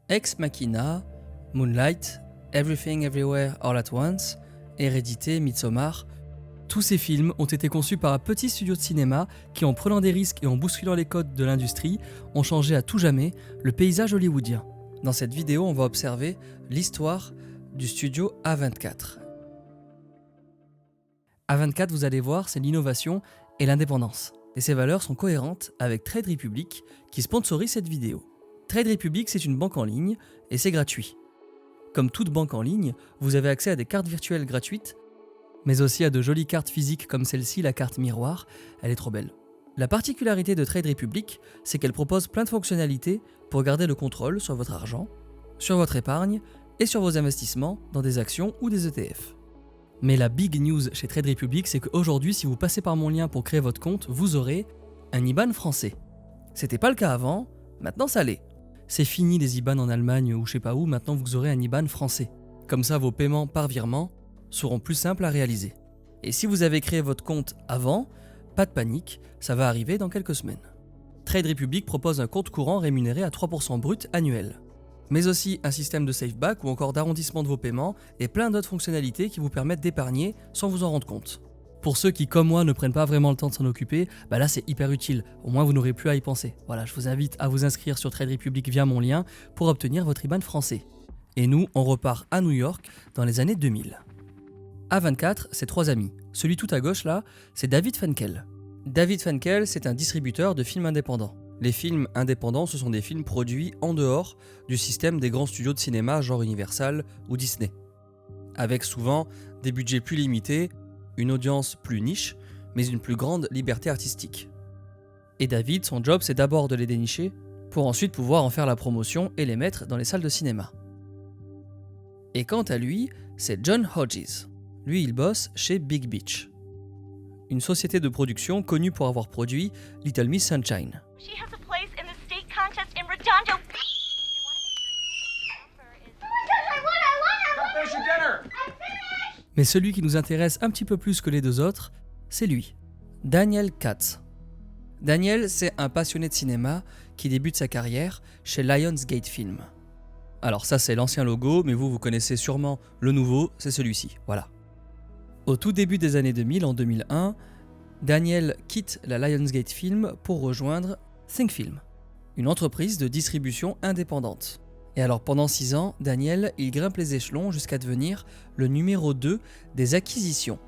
Ex Machina, Moonlight, Everything Everywhere All at Once, Hérédité, Midsommar, tous ces films ont été conçus par un petit studio de cinéma qui, en prenant des risques et en bousculant les codes de l'industrie, ont changé à tout jamais le paysage hollywoodien. Dans cette vidéo, on va observer l'histoire du studio A24. A24, vous allez voir, c'est l'innovation et l'indépendance. Et ces valeurs sont cohérentes avec Trade Republic qui sponsorise cette vidéo. Trade Republic, c'est une banque en ligne et c'est gratuit. Comme toute banque en ligne, vous avez accès à des cartes virtuelles gratuites, mais aussi à de jolies cartes physiques comme celle-ci, la carte miroir, elle est trop belle. La particularité de Trade Republic, c'est qu'elle propose plein de fonctionnalités pour garder le contrôle sur votre argent, sur votre épargne et sur vos investissements dans des actions ou des ETF. Mais la big news chez Trade Republic, c'est qu'aujourd'hui, si vous passez par mon lien pour créer votre compte, vous aurez un IBAN français. C'était pas le cas avant, maintenant ça l'est. C'est fini les IBAN en Allemagne ou je sais pas où, maintenant vous aurez un IBAN français. Comme ça, vos paiements par virement seront plus simples à réaliser. Et si vous avez créé votre compte avant, pas de panique, ça va arriver dans quelques semaines. Trade Republic propose un compte courant rémunéré à 3% brut annuel, mais aussi un système de safeback ou encore d'arrondissement de vos paiements et plein d'autres fonctionnalités qui vous permettent d'épargner sans vous en rendre compte. Pour ceux qui, comme moi, ne prennent pas vraiment le temps de s'en occuper, là c'est hyper utile, au moins vous n'aurez plus à y penser. Voilà, je vous invite à vous inscrire sur Trade Republic via mon lien pour obtenir votre IBAN français. Et nous, on repart à New York dans les années 2000. A24, c'est 3 amis. Celui tout à gauche là, c'est David Finkel. David Finkel, c'est un distributeur de films indépendants. Les films indépendants, ce sont des films produits en dehors du système des grands studios de cinéma genre Universal ou Disney. Avec souvent des budgets plus limités, une audience plus niche, mais une plus grande liberté artistique. Et David, son job, c'est d'abord de les dénicher, pour ensuite pouvoir en faire la promotion et les mettre dans les salles de cinéma. Et quant à lui, c'est John Hodges. Lui, il bosse chez Big Beach, une société de production connue pour avoir produit Little Miss Sunshine. She has a place in the state contest in Redondo. Mais celui qui nous intéresse un petit peu plus que les deux autres, c'est lui, Daniel Katz. Daniel, c'est un passionné de cinéma qui débute sa carrière chez Lionsgate Film. Alors ça, c'est l'ancien logo, mais vous connaissez sûrement le nouveau, c'est celui-ci, voilà. Au tout début des années 2000, en 2001, Daniel quitte la Lionsgate Film pour rejoindre Think Film, une entreprise de distribution indépendante. Et alors pendant 6 ans, Daniel, il grimpe les échelons jusqu'à devenir le numéro 2 des acquisitions.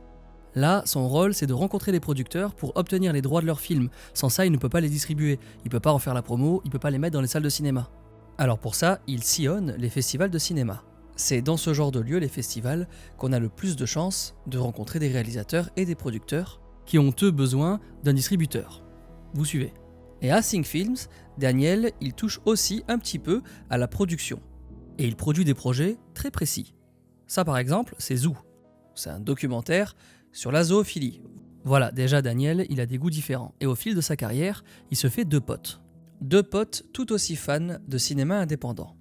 Là, son rôle, c'est de rencontrer les producteurs pour obtenir les droits de leurs films. Sans ça, il ne peut pas les distribuer, il ne peut pas en faire la promo, il ne peut pas les mettre dans les salles de cinéma. Alors pour ça, il sillonne les festivals de cinéma. C'est dans ce genre de lieu, les festivals, qu'on a le plus de chances de rencontrer des réalisateurs et des producteurs qui ont eux besoin d'un distributeur. Vous suivez. Et à Think Films, Daniel, il touche aussi un petit peu à la production. Et il produit des projets très précis. Ça par exemple, c'est Zoo. C'est un documentaire sur la zoophilie. Voilà, déjà Daniel, il a des goûts différents. Et au fil de sa carrière, il se fait 2 potes. 2 potes tout aussi fans de cinéma indépendant.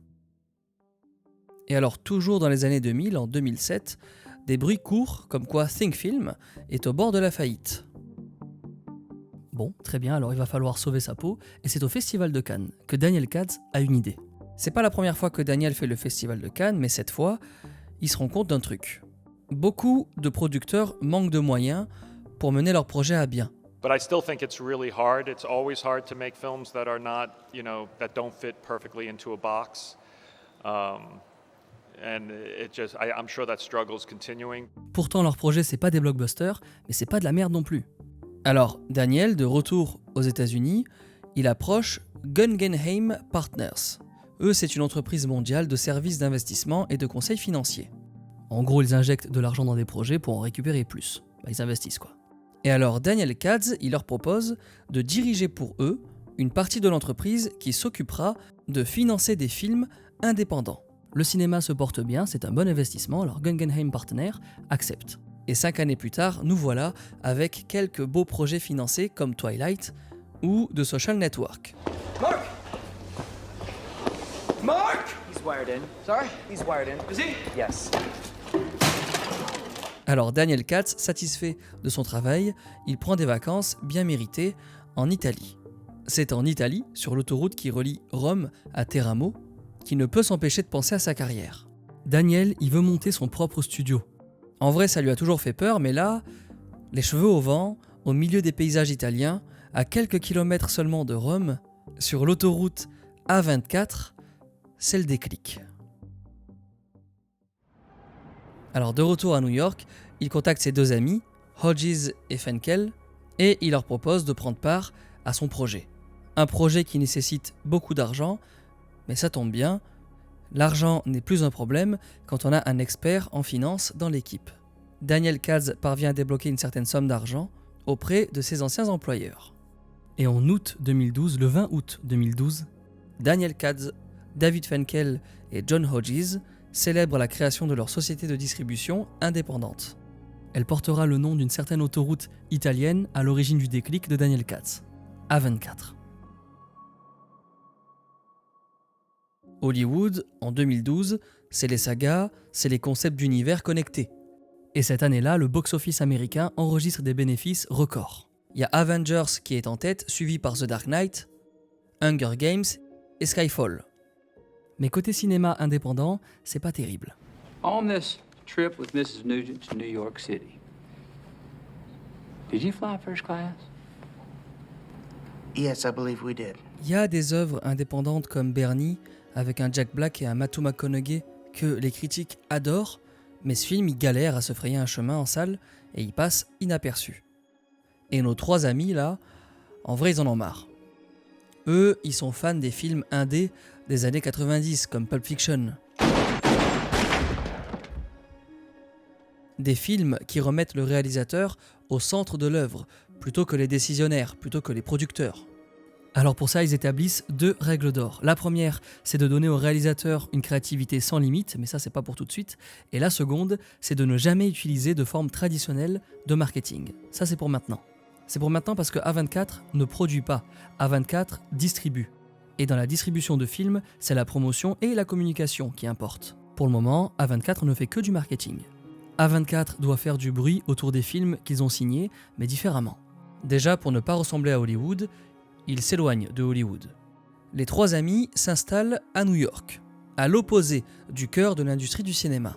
Et alors, toujours dans les années 2000, en 2007, des bruits courent comme quoi Think Film est au bord de la faillite. Bon, très bien, alors il va falloir sauver sa peau, et c'est au Festival de Cannes que Daniel Katz a une idée. C'est pas la première fois que Daniel fait le Festival de Cannes, mais cette fois, il se rend compte d'un truc. Beaucoup de producteurs manquent de moyens pour mener leur projet à bien. But I still think it's really hard. It's always hard to make films that are not, that don't fit perfectly into a box. And I'm sure that struggle's continuing. Pourtant, leur projet, c'est pas des blockbusters, mais c'est pas de la merde non plus. Alors, Daniel, de retour aux États-Unis, il approche Guggenheim Partners. Eux, c'est une entreprise mondiale de services d'investissement et de conseils financiers. En gros, ils injectent de l'argent dans des projets pour en récupérer plus. Ils investissent quoi. Et alors, Daniel Katz, il leur propose de diriger pour eux une partie de l'entreprise qui s'occupera de financer des films indépendants. Le cinéma se porte bien, c'est un bon investissement, alors Guggenheim Partners accepte. Et 5 années plus tard, nous voilà avec quelques beaux projets financés comme Twilight ou The Social Network. Mark! Mark! He's wired in. Sorry? He's wired in. Is he? Yes. Alors Daniel Katz, satisfait de son travail, il prend des vacances bien méritées en Italie. C'est en Italie, sur l'autoroute qui relie Rome à Teramo, qui ne peut s'empêcher de penser à sa carrière. Daniel, il veut monter son propre studio. En vrai, ça lui a toujours fait peur, mais là, les cheveux au vent, au milieu des paysages italiens, à quelques kilomètres seulement de Rome, sur l'autoroute A24, c'est le déclic. Alors de retour à New York, il contacte ses deux amis, Hodges et Fenkel, et il leur propose de prendre part à son projet. Un projet qui nécessite beaucoup d'argent, mais ça tombe bien, l'argent n'est plus un problème quand on a un expert en finance dans l'équipe. Daniel Katz parvient à débloquer une certaine somme d'argent auprès de ses anciens employeurs. Et en le 20 août 2012, Daniel Katz, David Fenkel et John Hodges célèbrent la création de leur société de distribution indépendante. Elle portera le nom d'une certaine autoroute italienne à l'origine du déclic de Daniel Katz, A24. Hollywood, en 2012, c'est les sagas, c'est les concepts d'univers connectés. Et cette année-là, le box-office américain enregistre des bénéfices records. Il y a Avengers qui est en tête, suivi par The Dark Knight, Hunger Games et Skyfall. Mais côté cinéma indépendant, c'est pas terrible. On this trip with Mrs. Nugent to New York City, did you fly first class? Yes, I believe we did. Il y a des œuvres indépendantes comme Bernie, avec un Jack Black et un Matthew McConaughey que les critiques adorent, mais ce film il galère à se frayer un chemin en salle et il passe inaperçu. Et nos trois amis là, en vrai ils en ont marre. Eux, ils sont fans des films indés des années 90 comme Pulp Fiction. Des films qui remettent le réalisateur au centre de l'œuvre, plutôt que les décisionnaires, plutôt que les producteurs. Alors pour ça, ils établissent 2 règles d'or. La première, c'est de donner au réalisateur une créativité sans limite, mais ça c'est pas pour tout de suite. Et la seconde, c'est de ne jamais utiliser de forme traditionnelle de marketing. Ça c'est pour maintenant. C'est pour maintenant parce que A24 ne produit pas, A24 distribue. Et dans la distribution de films, c'est la promotion et la communication qui importent. Pour le moment, A24 ne fait que du marketing. A24 doit faire du bruit autour des films qu'ils ont signés, mais différemment. Déjà, pour ne pas ressembler à Hollywood, ils s'éloignent de Hollywood. Les 3 amis s'installent à New York, à l'opposé du cœur de l'industrie du cinéma.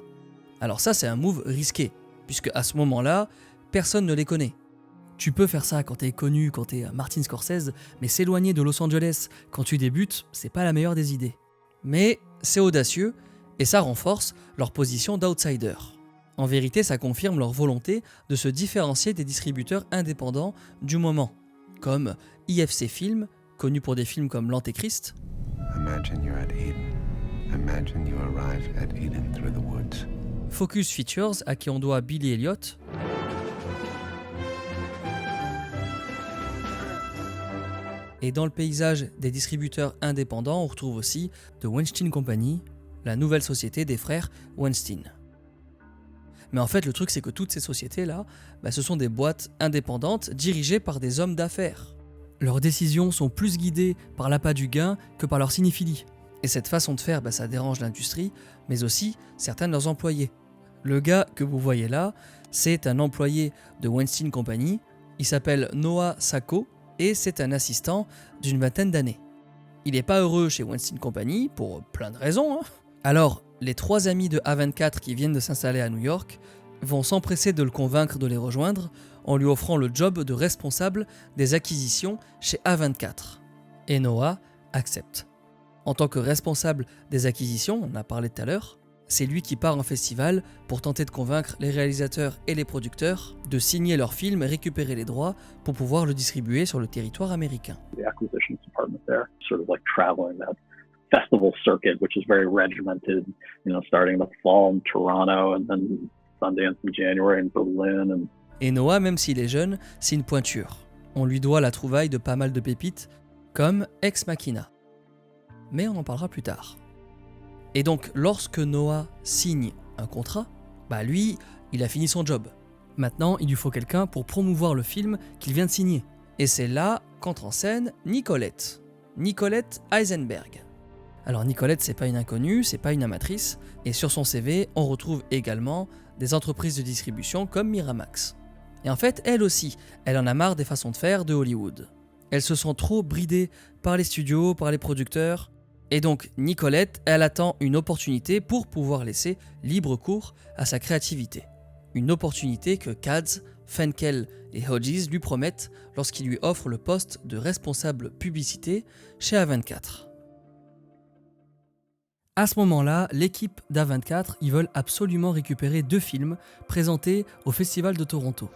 Alors ça, c'est un move risqué, puisque à ce moment-là, personne ne les connaît. Tu peux faire ça quand t'es connu, quand t'es Martin Scorsese, mais s'éloigner de Los Angeles quand tu débutes, c'est pas la meilleure des idées. Mais c'est audacieux, et ça renforce leur position d'outsider. En vérité, ça confirme leur volonté de se différencier des distributeurs indépendants du moment, comme IFC Films, connu pour des films comme L'Antéchrist. Imagine you're at Eden. Imagine you arrive at Eden through the woods. Focus Features, à qui on doit Billy Elliot. Et dans le paysage des distributeurs indépendants, on retrouve aussi The Weinstein Company, la nouvelle société des frères Weinstein. Mais en fait, le truc, c'est que toutes ces sociétés-là, ce sont des boîtes indépendantes dirigées par des hommes d'affaires. Leurs décisions sont plus guidées par l'appât du gain que par leur cinéphilie. Et cette façon de faire, ça dérange l'industrie, mais aussi certains de leurs employés. Le gars que vous voyez là, c'est un employé de Weinstein Company. Il s'appelle Noah Sacco et c'est un assistant d'une 20aine d'années. Il n'est pas heureux chez Weinstein Company pour plein de raisons. Alors, les 3 amis de A24 qui viennent de s'installer à New York vont s'empresser de le convaincre de les rejoindre en lui offrant le job de responsable des acquisitions chez A24. Et Noah accepte. En tant que responsable des acquisitions, on en a parlé tout à l'heure, c'est lui qui part en festival pour tenter de convaincre les réalisateurs et les producteurs de signer leur film et récupérer les droits pour pouvoir le distribuer sur le territoire américain. The acquisitions department there, sort of like traveling that festival circuit, which is very regimented, starting in the fall in Toronto and then Sundance in January in Berlin. Et Noah, même s'il est jeune, c'est une pointure. On lui doit la trouvaille de pas mal de pépites, comme Ex Machina. Mais on en parlera plus tard. Et donc, lorsque Noah signe un contrat, lui, il a fini son job. Maintenant, il lui faut quelqu'un pour promouvoir le film qu'il vient de signer. Et c'est là qu'entre en scène Nicolette Eisenberg. Alors Nicolette, c'est pas une inconnue, c'est pas une amatrice, et sur son CV, on retrouve également des entreprises de distribution comme Miramax. Et en fait, elle aussi, elle en a marre des façons de faire de Hollywood. Elle se sent trop bridée par les studios, par les producteurs, Et donc Nicolette, elle attend une opportunité pour pouvoir laisser libre cours à sa créativité. Une opportunité que Katz, Fenkel et Hodges lui promettent lorsqu'ils lui offrent le poste de responsable publicité chez A24. À ce moment-là, l'équipe d'A24, ils veulent absolument récupérer 2 films présentés au Festival de Toronto.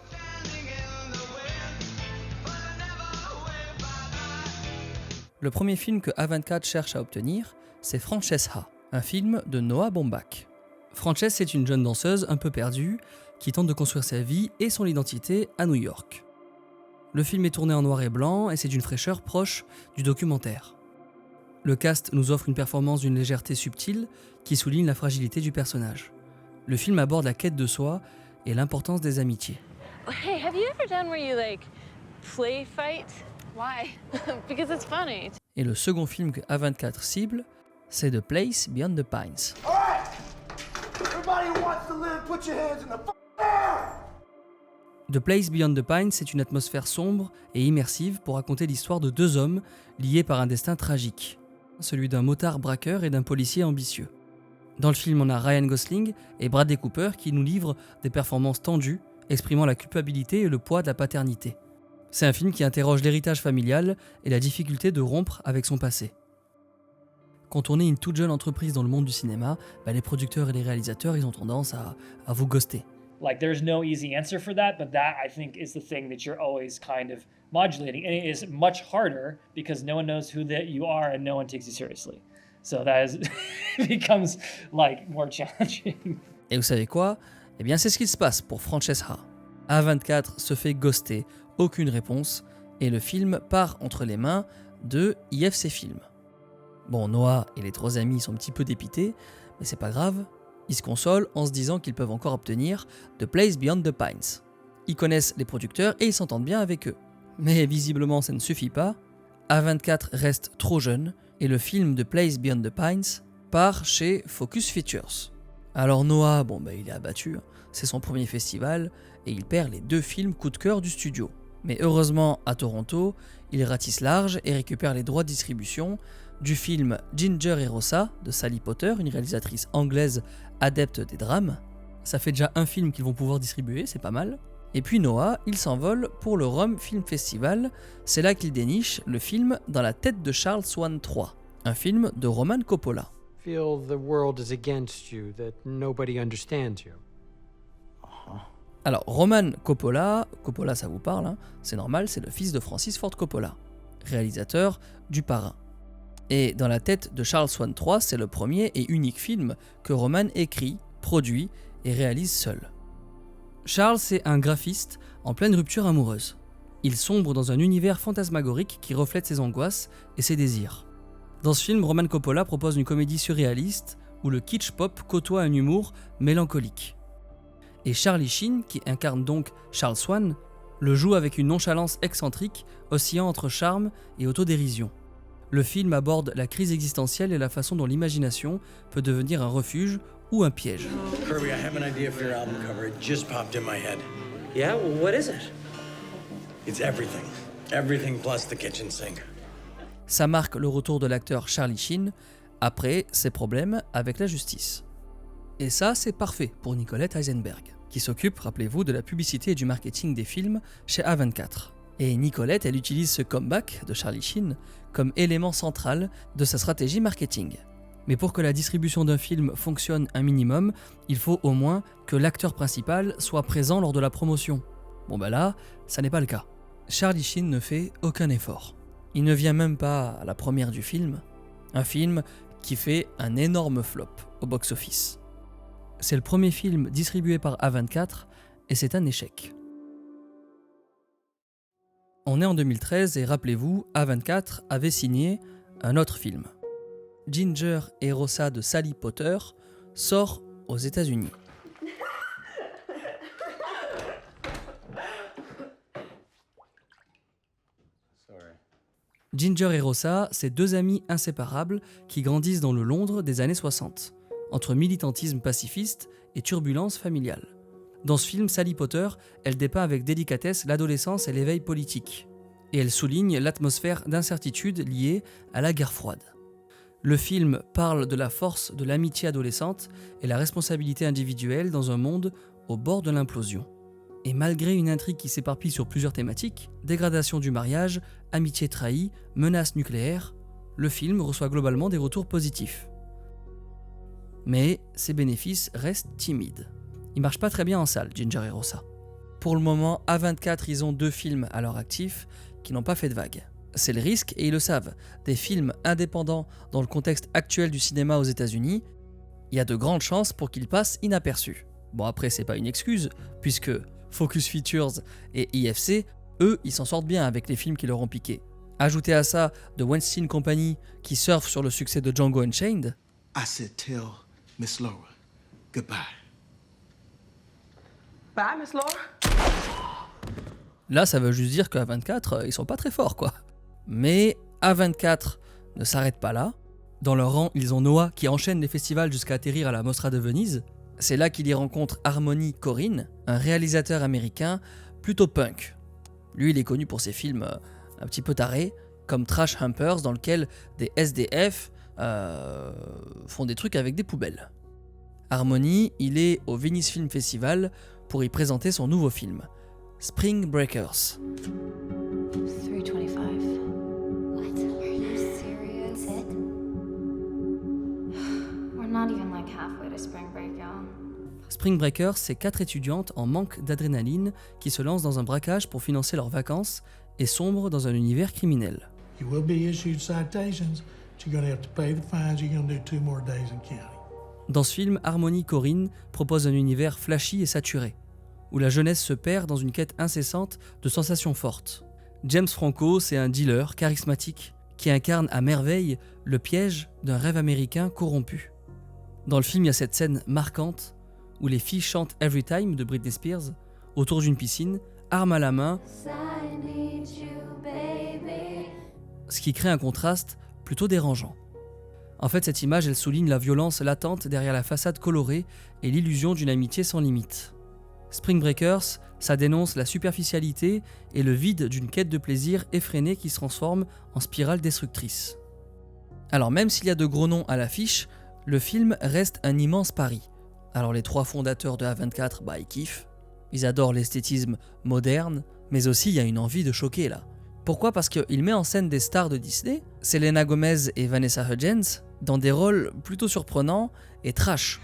Le premier film que A24 cherche à obtenir, c'est Francesca, un film de Noah Baumbach. Frances, c'est une jeune danseuse un peu perdue qui tente de construire sa vie et son identité à New York. Le film est tourné en noir et blanc et c'est d'une fraîcheur proche du documentaire. Le cast nous offre une performance d'une légèreté subtile qui souligne la fragilité du personnage. Le film aborde la quête de soi et l'importance des amitiés. Hey, have you ever done where you play fight? Why? Because it's funny. Et le second film que A24 cible, c'est The Place Beyond the Pines. The Place Beyond the Pines, c'est une atmosphère sombre et immersive pour raconter l'histoire de 2 hommes liés par un destin tragique. Celui d'un motard braqueur et d'un policier ambitieux. Dans le film, on a Ryan Gosling et Bradley Cooper qui nous livrent des performances tendues, exprimant la culpabilité et le poids de la paternité. C'est un film qui interroge l'héritage familial et la difficulté de rompre avec son passé. Quand on est une toute jeune entreprise dans le monde du cinéma, les producteurs et les réalisateurs, ils ont tendance à vous ghoster. Like, there's no easy answer for that, but that, I think, is the thing that you're always kind of modulating. And it is much harder because no one knows who that you are and no one takes you seriously. So that is becomes, more challenging. Et vous savez quoi ? Eh bien, c'est ce qui se passe pour Francesca. A24 se fait ghoster, aucune réponse, et le film part entre les mains de IFC Film. Bon, Noah et les 3 amis sont un petit peu dépités, mais c'est pas grave. Ils se consolent en se disant qu'ils peuvent encore obtenir The Place Beyond the Pines. Ils connaissent les producteurs et ils s'entendent bien avec eux. Mais visiblement ça ne suffit pas. A24 reste trop jeune et le film The Place Beyond the Pines part chez Focus Features. Alors Noah, il est abattu, c'est son premier festival et il perd les 2 films coup de cœur du studio. Mais heureusement à Toronto, il ratisse large et récupère les droits de distribution du film Ginger et Rosa de Sally Potter, une réalisatrice anglaise adepte des drames. Ça fait déjà un film qu'ils vont pouvoir distribuer, c'est pas mal. Et puis Noah, il s'envole pour le Rome Film Festival, c'est là qu'il déniche le film Dans la tête de Charles Swan 3, un film de Roman Coppola. Feel the world is against you, that nobody understands you. Alors Roman Coppola ça vous parle, c'est normal, c'est le fils de Francis Ford Coppola, réalisateur du Parrain. Et Dans la tête de Charles Swan 3, c'est le premier et unique film que Roman écrit, produit et réalise seul. Charles, c'est un graphiste en pleine rupture amoureuse. Il sombre dans un univers fantasmagorique qui reflète ses angoisses et ses désirs. Dans ce film, Roman Coppola propose une comédie surréaliste où le kitsch pop côtoie un humour mélancolique. Et Charlie Sheen, qui incarne donc Charles Swan, le joue avec une nonchalance excentrique, oscillant entre charme et autodérision. Le film aborde la crise existentielle et la façon dont l'imagination peut devenir un refuge ou un piège. Kirby, I have an idea for your album cover. It just popped in my head. Yeah? Well, what is it? It's everything. Everything plus the kitchen sink. Ça marque le retour de l'acteur Charlie Sheen après ses problèmes avec la justice. Et ça, c'est parfait pour Nicolette Eisenberg, qui s'occupe, rappelez-vous, de la publicité et du marketing des films chez A24. Et Nicolette, elle utilise ce comeback de Charlie Sheen comme élément central de sa stratégie marketing. Mais pour que la distribution d'un film fonctionne un minimum, il faut au moins que l'acteur principal soit présent lors de la promotion. Là, ça n'est pas le cas. Charlie Sheen ne fait aucun effort. Il ne vient même pas à la première du film, un film qui fait un énorme flop au box-office. C'est le premier film distribué par A24 et c'est un échec. On est en 2013 et rappelez-vous, A24 avait signé un autre film. Ginger et Rosa de Sally Potter sort aux États-Unis. Ginger et Rosa, c'est 2 amis inséparables qui grandissent dans le Londres des années 60, entre militantisme pacifiste et turbulence familiale. Dans ce film, Sally Potter, elle dépeint avec délicatesse l'adolescence et l'éveil politique. Et elle souligne l'atmosphère d'incertitude liée à la guerre froide. Le film parle de la force de l'amitié adolescente et la responsabilité individuelle dans un monde au bord de l'implosion. Et malgré une intrigue qui s'éparpille sur plusieurs thématiques, dégradation du mariage, amitié trahie, menace nucléaire, le film reçoit globalement des retours positifs. Mais ses bénéfices restent timides. Il marche pas très bien en salle, Ginger et Rosa. Pour le moment, A24, ils ont 2 films à leur actif qui n'ont pas fait de vague. C'est le risque et ils le savent. Des films indépendants dans le contexte actuel du cinéma aux États-Unis, il y a de grandes chances pour qu'ils passent inaperçus. Bon, après, c'est pas une excuse, puisque Focus Features et IFC, eux, ils s'en sortent bien avec les films qui leur ont piqué. Ajoutez à ça The Weinstein Company qui surfe sur le succès de Django Unchained. I said tell Miss Laura goodbye. Bye, Miss Laura. Là, ça veut juste dire qu'à 24, ils sont pas très forts, quoi. Mais A24 ne s'arrête pas là. Dans leur rang, ils ont Noah qui enchaîne les festivals jusqu'à atterrir à la Mostra de Venise. C'est là qu'il y rencontre Harmony Korine, un réalisateur américain plutôt punk. Lui, il est connu pour ses films un petit peu tarés, comme Trash Humpers, dans lequel des SDF font des trucs avec des poubelles. Harmony, il est au Venice Film Festival pour y présenter son nouveau film, Spring Breakers. 325. What? Are you serious? That's it? We're not even like halfway to spring break, y'all. Spring Breakers, c'est 4 étudiantes en manque d'adrénaline qui se lancent dans un braquage pour financer leurs vacances et sombrent dans un univers criminel. You will be issued citations, but you're going to have to pay the fines. You're going to do 2 more days in county. Dans ce film, Harmony Korine propose un univers flashy et saturé, où la jeunesse se perd dans une quête incessante de sensations fortes. James Franco, c'est un dealer charismatique qui incarne à merveille le piège d'un rêve américain corrompu. Dans le film, il y a cette scène marquante où les filles chantent Every Time de Britney Spears autour d'une piscine, arme à la main, ce qui crée un contraste plutôt dérangeant. En fait, cette image, elle souligne la violence latente derrière la façade colorée et l'illusion d'une amitié sans limite. Spring Breakers, ça dénonce la superficialité et le vide d'une quête de plaisir effrénée qui se transforme en spirale destructrice. Alors même s'il y a de gros noms à l'affiche, le film reste un immense pari. Alors les 3 fondateurs de A24, ils kiffent. Ils adorent l'esthétisme moderne, mais aussi il y a une envie de choquer là. Pourquoi ? Parce qu'il met en scène des stars de Disney, Selena Gomez et Vanessa Hudgens, dans des rôles plutôt surprenants et trash.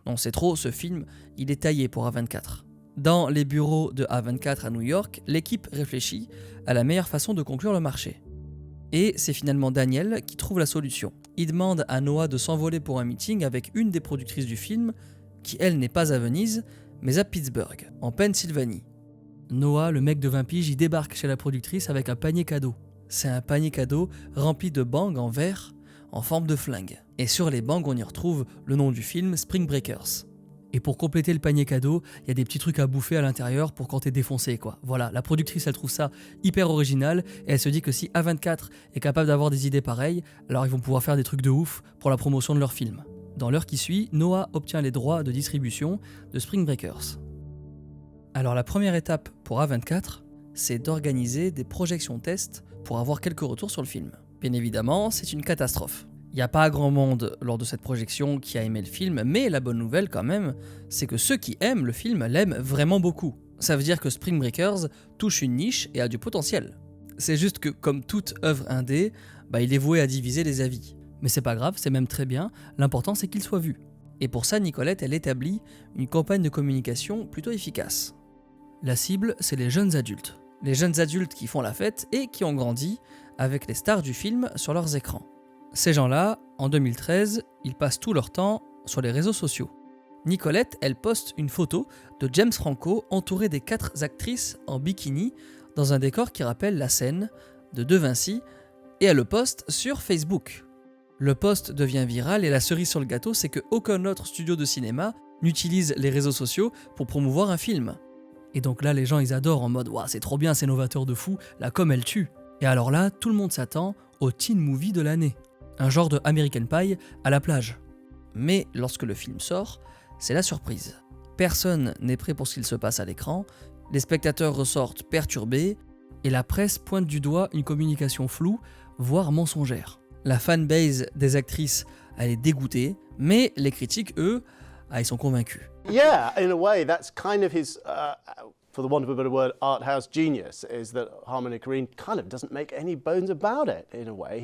Non, c'est trop, ce film, il est taillé pour A24. Dans les bureaux de A24 à New York, l'équipe réfléchit à la meilleure façon de conclure le marché. Et c'est finalement Daniel qui trouve la solution. Il demande à Noah de s'envoler pour un meeting avec une des productrices du film, qui elle n'est pas à Venise, mais à Pittsburgh, en Pennsylvanie. Noah, le mec de 20 piges, il débarque chez la productrice avec un panier cadeau. C'est un panier cadeau rempli de bangs en verre, en forme de flingue. Et sur les bangs, on y retrouve le nom du film, Spring Breakers. Et pour compléter le panier cadeau, il y a des petits trucs à bouffer à l'intérieur pour quand t'es défoncé, quoi. Voilà, la productrice, elle trouve ça hyper original, et elle se dit que si A24 est capable d'avoir des idées pareilles, alors ils vont pouvoir faire des trucs de ouf pour la promotion de leur film. Dans l'heure qui suit, Noah obtient les droits de distribution de Spring Breakers. Alors la première étape pour A24, c'est d'organiser des projections tests pour avoir quelques retours sur le film. Bien évidemment, c'est une catastrophe. Il n'y a pas grand monde lors de cette projection qui a aimé le film, mais la bonne nouvelle quand même, c'est que ceux qui aiment le film l'aiment vraiment beaucoup. Ça veut dire que Spring Breakers touche une niche et a du potentiel. C'est juste que, comme toute œuvre indé, il est voué à diviser les avis. Mais c'est pas grave, c'est même très bien, l'important c'est qu'il soit vu. Et pour ça, Nicolette, elle établit une campagne de communication plutôt efficace. La cible, c'est les jeunes adultes. Les jeunes adultes qui font la fête et qui ont grandi avec les stars du film sur leurs écrans. Ces gens-là, en 2013, ils passent tout leur temps sur les réseaux sociaux. Nicolette, elle poste une photo de James Franco entouré des 4 actrices en bikini dans un décor qui rappelle la scène de De Vinci et elle le poste sur Facebook. Le post devient viral et la cerise sur le gâteau, c'est qu'aucun autre studio de cinéma n'utilise les réseaux sociaux pour promouvoir un film. Et donc là, les gens, ils adorent en mode « Waouh, c'est trop bien, c'est novateur de fou, la com, elle tue ». Et alors là, tout le monde s'attend au teen movie de l'année. Un genre de American Pie à la plage. Mais lorsque le film sort, c'est la surprise. Personne n'est prêt pour ce qu'il se passe à l'écran, les spectateurs ressortent perturbés, et la presse pointe du doigt une communication floue, voire mensongère. La fanbase des actrices, elle est dégoûtée, mais les critiques, eux, ils sont convaincus. Yeah, in a way, that's kind of his, for the want of a better word, art house genius, is that Harmony Korine kind of doesn't make any bones about it, in a way.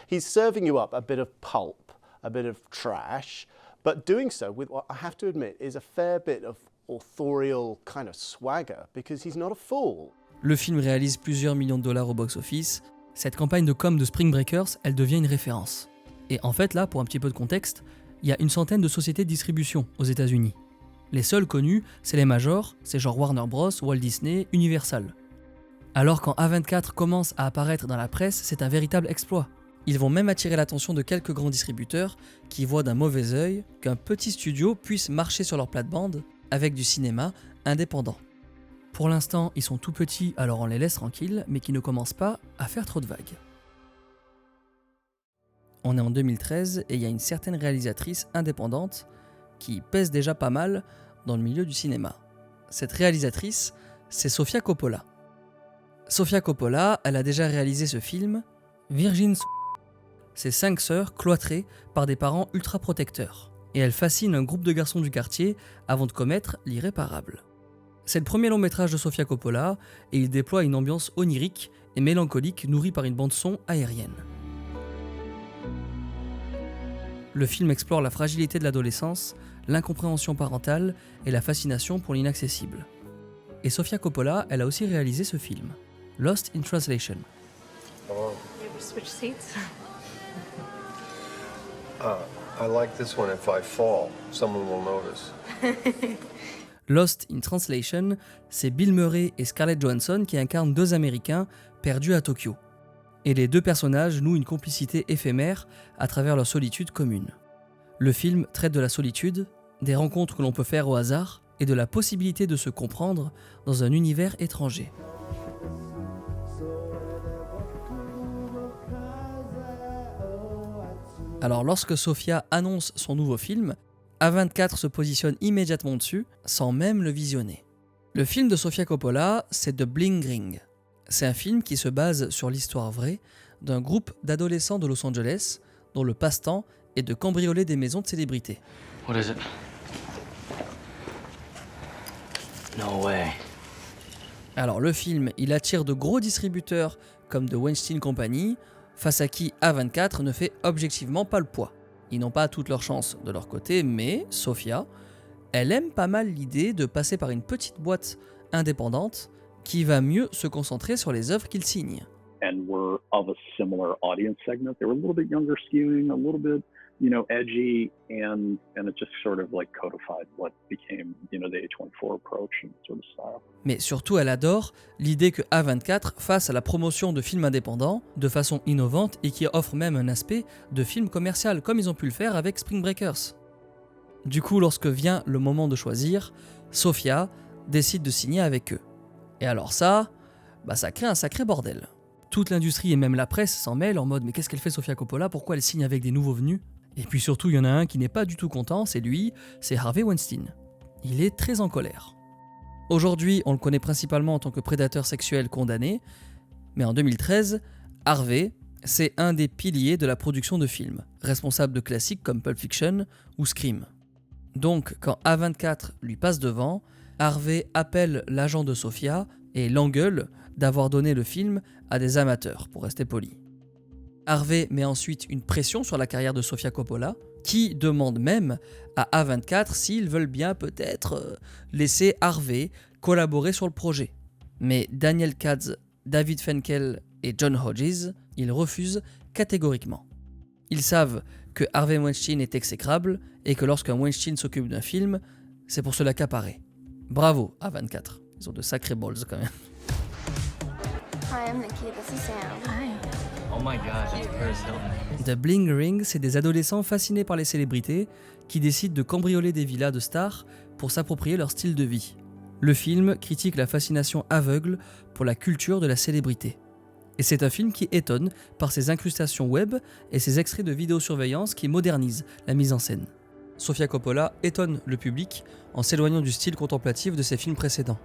He's serving you up a bit of pulp, a bit of trash, but doing so with what I have to admit is a fair bit of authorial kind of swagger, because he's not a fool. Le film réalise plusieurs millions de dollars au box-office. Cette campagne de com de Spring Breakers, elle devient une référence. Et en fait là, pour un petit peu de contexte, il y a une centaine de sociétés de distribution aux États-Unis. Les seuls connus, c'est les majors, c'est genre Warner Bros, Walt Disney, Universal. Alors quand A24 commence à apparaître dans la presse, c'est un véritable exploit. Ils vont même attirer l'attention de quelques grands distributeurs qui voient d'un mauvais œil qu'un petit studio puisse marcher sur leur plate-bande avec du cinéma indépendant. Pour l'instant, ils sont tout petits, alors on les laisse tranquilles, mais qui ne commencent pas à faire trop de vagues. On est en 2013 et il y a une certaine réalisatrice indépendante qui pèse déjà pas mal dans le milieu du cinéma. Cette réalisatrice, c'est Sofia Coppola. Sofia Coppola, elle a déjà réalisé ce film, Virgin. Ses 5 sœurs cloîtrées par des parents ultra protecteurs. Et elle fascine un groupe de garçons du quartier avant de commettre l'irréparable. C'est le premier long métrage de Sofia Coppola et il déploie une ambiance onirique et mélancolique nourrie par une bande-son aérienne. Le film explore la fragilité de l'adolescence, l'incompréhension parentale et la fascination pour l'inaccessible. Et Sofia Coppola, elle a aussi réalisé ce film, Lost in Translation. Switch seats. I like this one. If I fall, someone will notice. Lost in Translation, c'est Bill Murray et Scarlett Johansson qui incarnent 2 Américains perdus à Tokyo. Et les 2 personnages nouent une complicité éphémère à travers leur solitude commune. Le film traite de la solitude, des rencontres que l'on peut faire au hasard et de la possibilité de se comprendre dans un univers étranger. Alors lorsque Sofia annonce son nouveau film, A24 se positionne immédiatement dessus, sans même le visionner. Le film de Sofia Coppola, c'est The Bling Ring. C'est un film qui se base sur l'histoire vraie d'un groupe d'adolescents de Los Angeles dont le passe-temps est de cambrioler des maisons de célébrités. What is it? No way. Alors le film, il attire de gros distributeurs comme The Weinstein Company, face à qui A24 ne fait objectivement pas le poids. Ils n'ont pas toutes leurs chances de leur côté, mais Sofia, elle aime pas mal l'idée de passer par une petite boîte indépendante qui va mieux se concentrer sur les œuvres qu'il signe. And were of a similar audience segment. They were a little bit younger skewing, a little bit, edgy, and it just sort of like codified what became, the A24 approach and sort of style. Mais surtout, elle adore l'idée que A24 fasse la promotion de films indépendants de façon innovante et qui offre même un aspect de film commercial, comme ils ont pu le faire avec Spring Breakers. Du coup, lorsque vient le moment de choisir, Sofia décide de signer avec eux. Et alors ça crée un sacré bordel. Toute l'industrie et même la presse s'en mêlent en mode « mais qu'est-ce qu'elle fait Sofia Coppola? Pourquoi elle signe avec des nouveaux venus ?» Et puis surtout, il y en a un qui n'est pas du tout content, c'est Harvey Weinstein. Il est très en colère. Aujourd'hui, on le connaît principalement en tant que prédateur sexuel condamné, mais en 2013, Harvey, c'est un des piliers de la production de films, responsable de classiques comme Pulp Fiction ou Scream. Donc, quand A24 lui passe devant, Harvey appelle l'agent de Sofia et l'engueule d'avoir donné le film à des amateurs, pour rester poli. Harvey met ensuite une pression sur la carrière de Sofia Coppola, qui demande même à A24 s'ils veulent bien peut-être laisser Harvey collaborer sur le projet. Mais Daniel Katz, David Finkel et John Hodges, ils refusent catégoriquement. Ils savent que Harvey Weinstein est exécrable et que lorsqu'un Weinstein s'occupe d'un film, c'est pour se l'accaparer. Bravo A24, ils ont de sacrés balls quand même. Hi, I'm Nikki. This is Sam. Hi. Oh my God, it's Paris Hilton. The Bling Ring, c'est des adolescents fascinés par les célébrités qui décident de cambrioler des villas de stars pour s'approprier leur style de vie. Le film critique la fascination aveugle pour la culture de la célébrité. Et c'est un film qui étonne par ses incrustations web et ses extraits de vidéosurveillance qui modernisent la mise en scène. Sofia Coppola étonne le public en s'éloignant du style contemplatif de ses films précédents.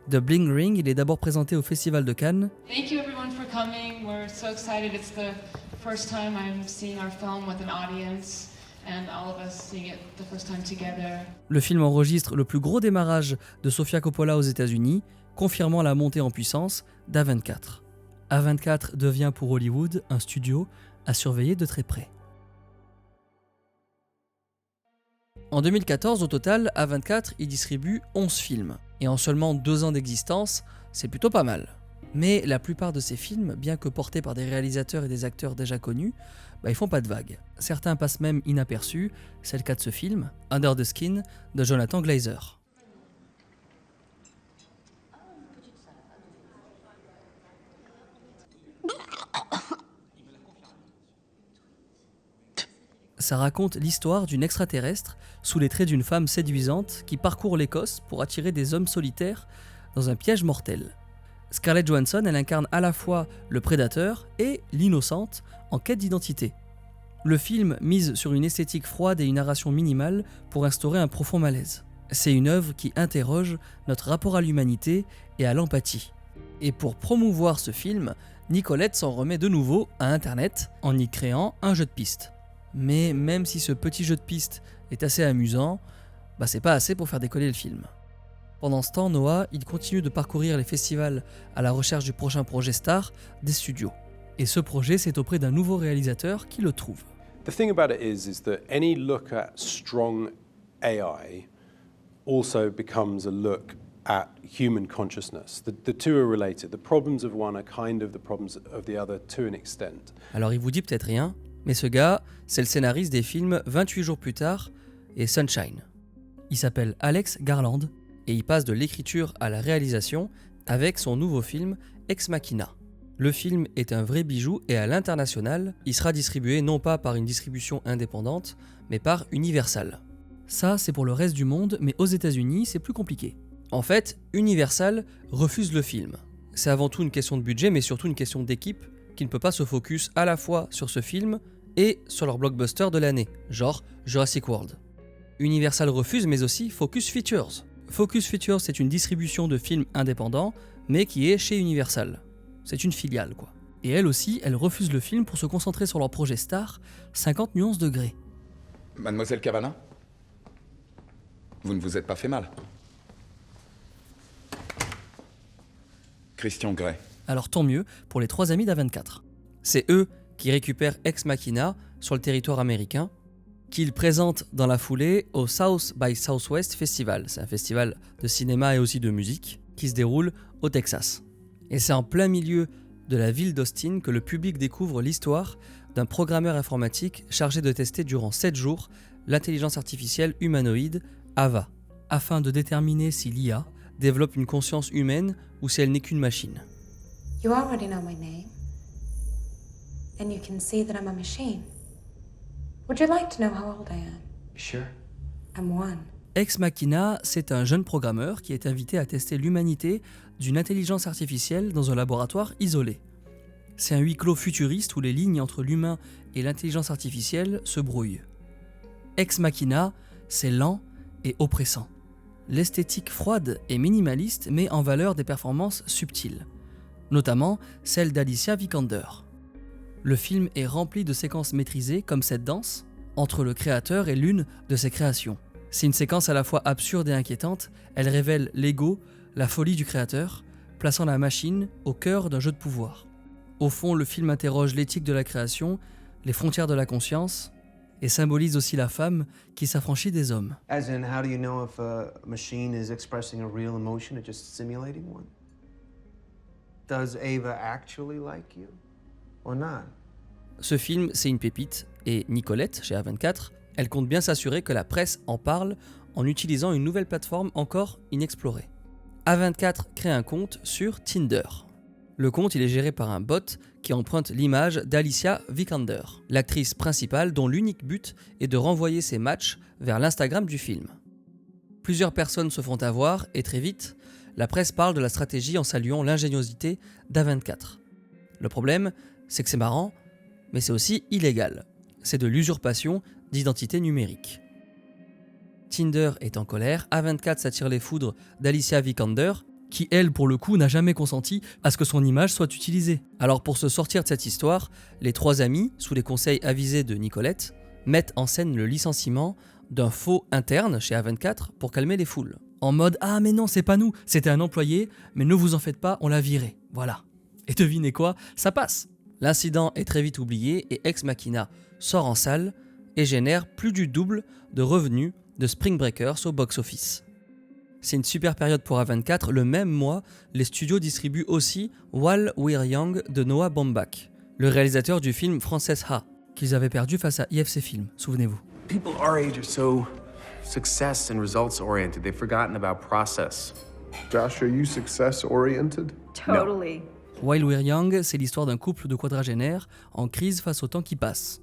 The Bling Ring, il est d'abord présenté au Festival de Cannes. Thank you everyone for coming. We're so excited. It's the first time I'm seeing our film with an audience and all of us seeing it the first time together. Le film enregistre le plus gros démarrage de Sofia Coppola aux États-Unis, confirmant la montée en puissance d'A24. A24 devient pour Hollywood un studio à surveiller de très près. En 2014, au total, A24 y distribue 11 films. Et en seulement 2 ans d'existence, c'est plutôt pas mal. Mais la plupart de ces films, bien que portés par des réalisateurs et des acteurs déjà connus, ils font pas de vagues. Certains passent même inaperçus, c'est le cas de ce film, Under the Skin, de Jonathan Glazer. Ça raconte l'histoire d'une extraterrestre sous les traits d'une femme séduisante qui parcourt l'Écosse pour attirer des hommes solitaires dans un piège mortel. Scarlett Johansson, elle incarne à la fois le prédateur et l'innocente en quête d'identité. Le film mise sur une esthétique froide et une narration minimale pour instaurer un profond malaise. C'est une œuvre qui interroge notre rapport à l'humanité et à l'empathie. Et pour promouvoir ce film, Nicolette s'en remet de nouveau à Internet en y créant un jeu de piste. Mais même si ce petit jeu de piste est assez amusant, c'est pas assez pour faire décoller le film. Pendant ce temps, Noah, il continue de parcourir les festivals à la recherche du prochain projet star des studios. Et ce projet, c'est auprès d'un nouveau réalisateur qui le trouve. The thing about it is that any look at strong AI also becomes a look at human consciousness. The two are related. The problems of one are kind of the problems of the other to an extent. Alors il vous dit peut-être rien, mais ce gars, c'est le scénariste des films 28 jours plus tard et Sunshine. Il s'appelle Alex Garland et il passe de l'écriture à la réalisation avec son nouveau film Ex Machina. Le film est un vrai bijou et à l'international, il sera distribué non pas par une distribution indépendante, mais par Universal. Ça, c'est pour le reste du monde, mais aux États-Unis, c'est plus compliqué. En fait, Universal refuse le film. C'est avant tout une question de budget, mais surtout une question d'équipe qui ne peut pas se focus à la fois sur ce film et sur leur blockbuster de l'année, genre Jurassic World. Universal refuse, mais aussi Focus Features. Focus Features, c'est une distribution de films indépendants, mais qui est chez Universal. C'est une filiale, quoi. Et elle aussi, elle refuse le film pour se concentrer sur leur projet star, 50 nuances degrés. Mademoiselle Cavana, vous ne vous êtes pas fait mal. Christian Grey. Alors tant mieux pour les 3 amis d'A24. C'est eux qui récupèrent Ex Machina sur le territoire américain, qu'ils présentent dans la foulée au South by Southwest Festival. C'est un festival de cinéma et aussi de musique qui se déroule au Texas. Et c'est en plein milieu de la ville d'Austin que le public découvre l'histoire d'un programmeur informatique chargé de tester durant 7 jours l'intelligence artificielle humanoïde AVA, afin de déterminer si l'IA développe une conscience humaine ou si elle n'est qu'une machine. You already know my name, and you can see that I'm a machine. Would you like to know how old I am? Sure. I'm 1. Ex Machina, c'est un jeune programmeur qui est invité à tester l'humanité d'une intelligence artificielle dans un laboratoire isolé. C'est un huis clos futuriste où les lignes entre l'humain et l'intelligence artificielle se brouillent. Ex Machina, c'est lent et oppressant. L'esthétique froide et minimaliste met en valeur des performances subtiles, notamment celle d'Alicia Vikander. Le film est rempli de séquences maîtrisées comme cette danse entre le créateur et l'une de ses créations. C'est une séquence à la fois absurde et inquiétante, elle révèle l'ego, la folie du créateur, plaçant la machine au cœur d'un jeu de pouvoir. Au fond, le film interroge l'éthique de la création, les frontières de la conscience, et symbolise aussi la femme qui s'affranchit des hommes. As in, how do you know if a machine is expressing a real emotion or just simulating one? Does Ava actually like you or not? Ce film, c'est une pépite, et Nicolette, chez A24, elle compte bien s'assurer que la presse en parle en utilisant une nouvelle plateforme encore inexplorée. A24 crée un compte sur Tinder. Le compte, il est géré par un bot qui emprunte l'image d'Alicia Vikander, l'actrice principale dont l'unique but est de renvoyer ses matchs vers l'Instagram du film. Plusieurs personnes se font avoir et très vite, la presse parle de la stratégie en saluant l'ingéniosité d'A24. Le problème, c'est que c'est marrant, mais c'est aussi illégal. C'est de l'usurpation d'identité numérique. Tinder est en colère, A24 s'attire les foudres d'Alicia Vikander qui elle, pour le coup, n'a jamais consenti à ce que son image soit utilisée. Alors pour se sortir de cette histoire, les 3 amis, sous les conseils avisés de Nicolette, mettent en scène le licenciement d'un faux interne chez A24 pour calmer les foules. En mode « Ah mais non, c'est pas nous, c'était un employé, mais ne vous en faites pas, on l'a viré. » Voilà. Et devinez quoi, ça passe. L'incident est très vite oublié et Ex Machina sort en salle et génère plus du double de revenus de Spring Breakers au box-office. C'est une super période pour A24. Le même mois, les studios distribuent aussi While We're Young de Noah Baumbach, le réalisateur du film Frances Ha, qu'ils avaient perdu face à IFC Film, souvenez-vous. People our age are so success and results oriented. They've forgotten about process. Josh, are you success oriented? Totally. While We're Young, c'est l'histoire d'un couple de quadragénaires en crise face au temps qui passe,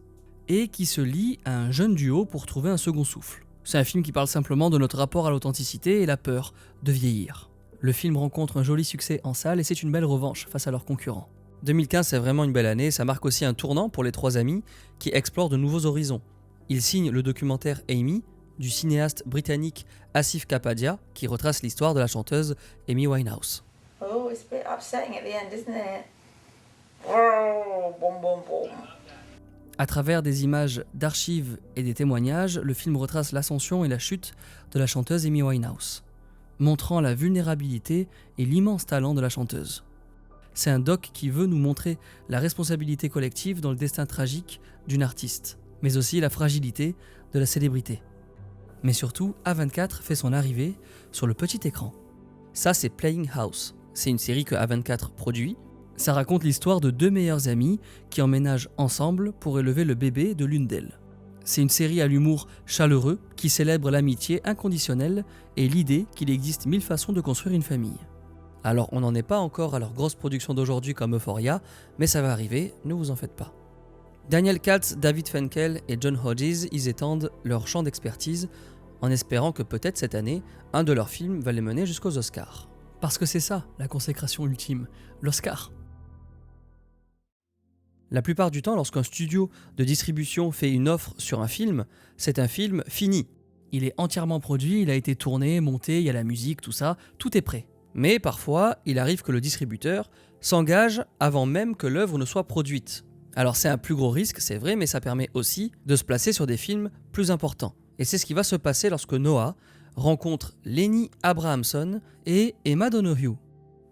et qui se lie à un jeune duo pour trouver un second souffle. C'est un film qui parle simplement de notre rapport à l'authenticité et la peur de vieillir. Le film rencontre un joli succès en salle et c'est une belle revanche face à leurs concurrents. 2015, c'est vraiment une belle année, ça marque aussi un tournant pour les 3 amis qui explorent de nouveaux horizons. Ils signent le documentaire Amy du cinéaste britannique Asif Kapadia qui retrace l'histoire de la chanteuse Amy Winehouse. Oh, it's a bit upsetting at the end, isn't it? Oh, boom, boom, boom. À travers des images d'archives et des témoignages, le film retrace l'ascension et la chute de la chanteuse Amy Winehouse, montrant la vulnérabilité et l'immense talent de la chanteuse. C'est un doc qui veut nous montrer la responsabilité collective dans le destin tragique d'une artiste, mais aussi la fragilité de la célébrité. Mais surtout, A24 fait son arrivée sur le petit écran. Ça, c'est Playing House. C'est une série que A24 produit. Ça raconte l'histoire de 2 meilleures amies qui emménagent ensemble pour élever le bébé de l'une d'elles. C'est une série à l'humour chaleureux qui célèbre l'amitié inconditionnelle et l'idée qu'il existe 1000 façons de construire une famille. Alors on n'en est pas encore à leur grosse production d'aujourd'hui comme Euphoria, mais ça va arriver, ne vous en faites pas. Daniel Katz, David Fenkel et John Hodges, ils étendent leur champ d'expertise en espérant que peut-être cette année, un de leurs films va les mener jusqu'aux Oscars. Parce que c'est ça, la consécration ultime, l'Oscar. La plupart du temps, lorsqu'un studio de distribution fait une offre sur un film, c'est un film fini. Il est entièrement produit, il a été tourné, monté, il y a la musique, tout ça, tout est prêt. Mais parfois, il arrive que le distributeur s'engage avant même que l'œuvre ne soit produite. Alors c'est un plus gros risque, c'est vrai, mais ça permet aussi de se placer sur des films plus importants. Et c'est ce qui va se passer lorsque Noah rencontre Lenny Abrahamson et Emma Donoghue.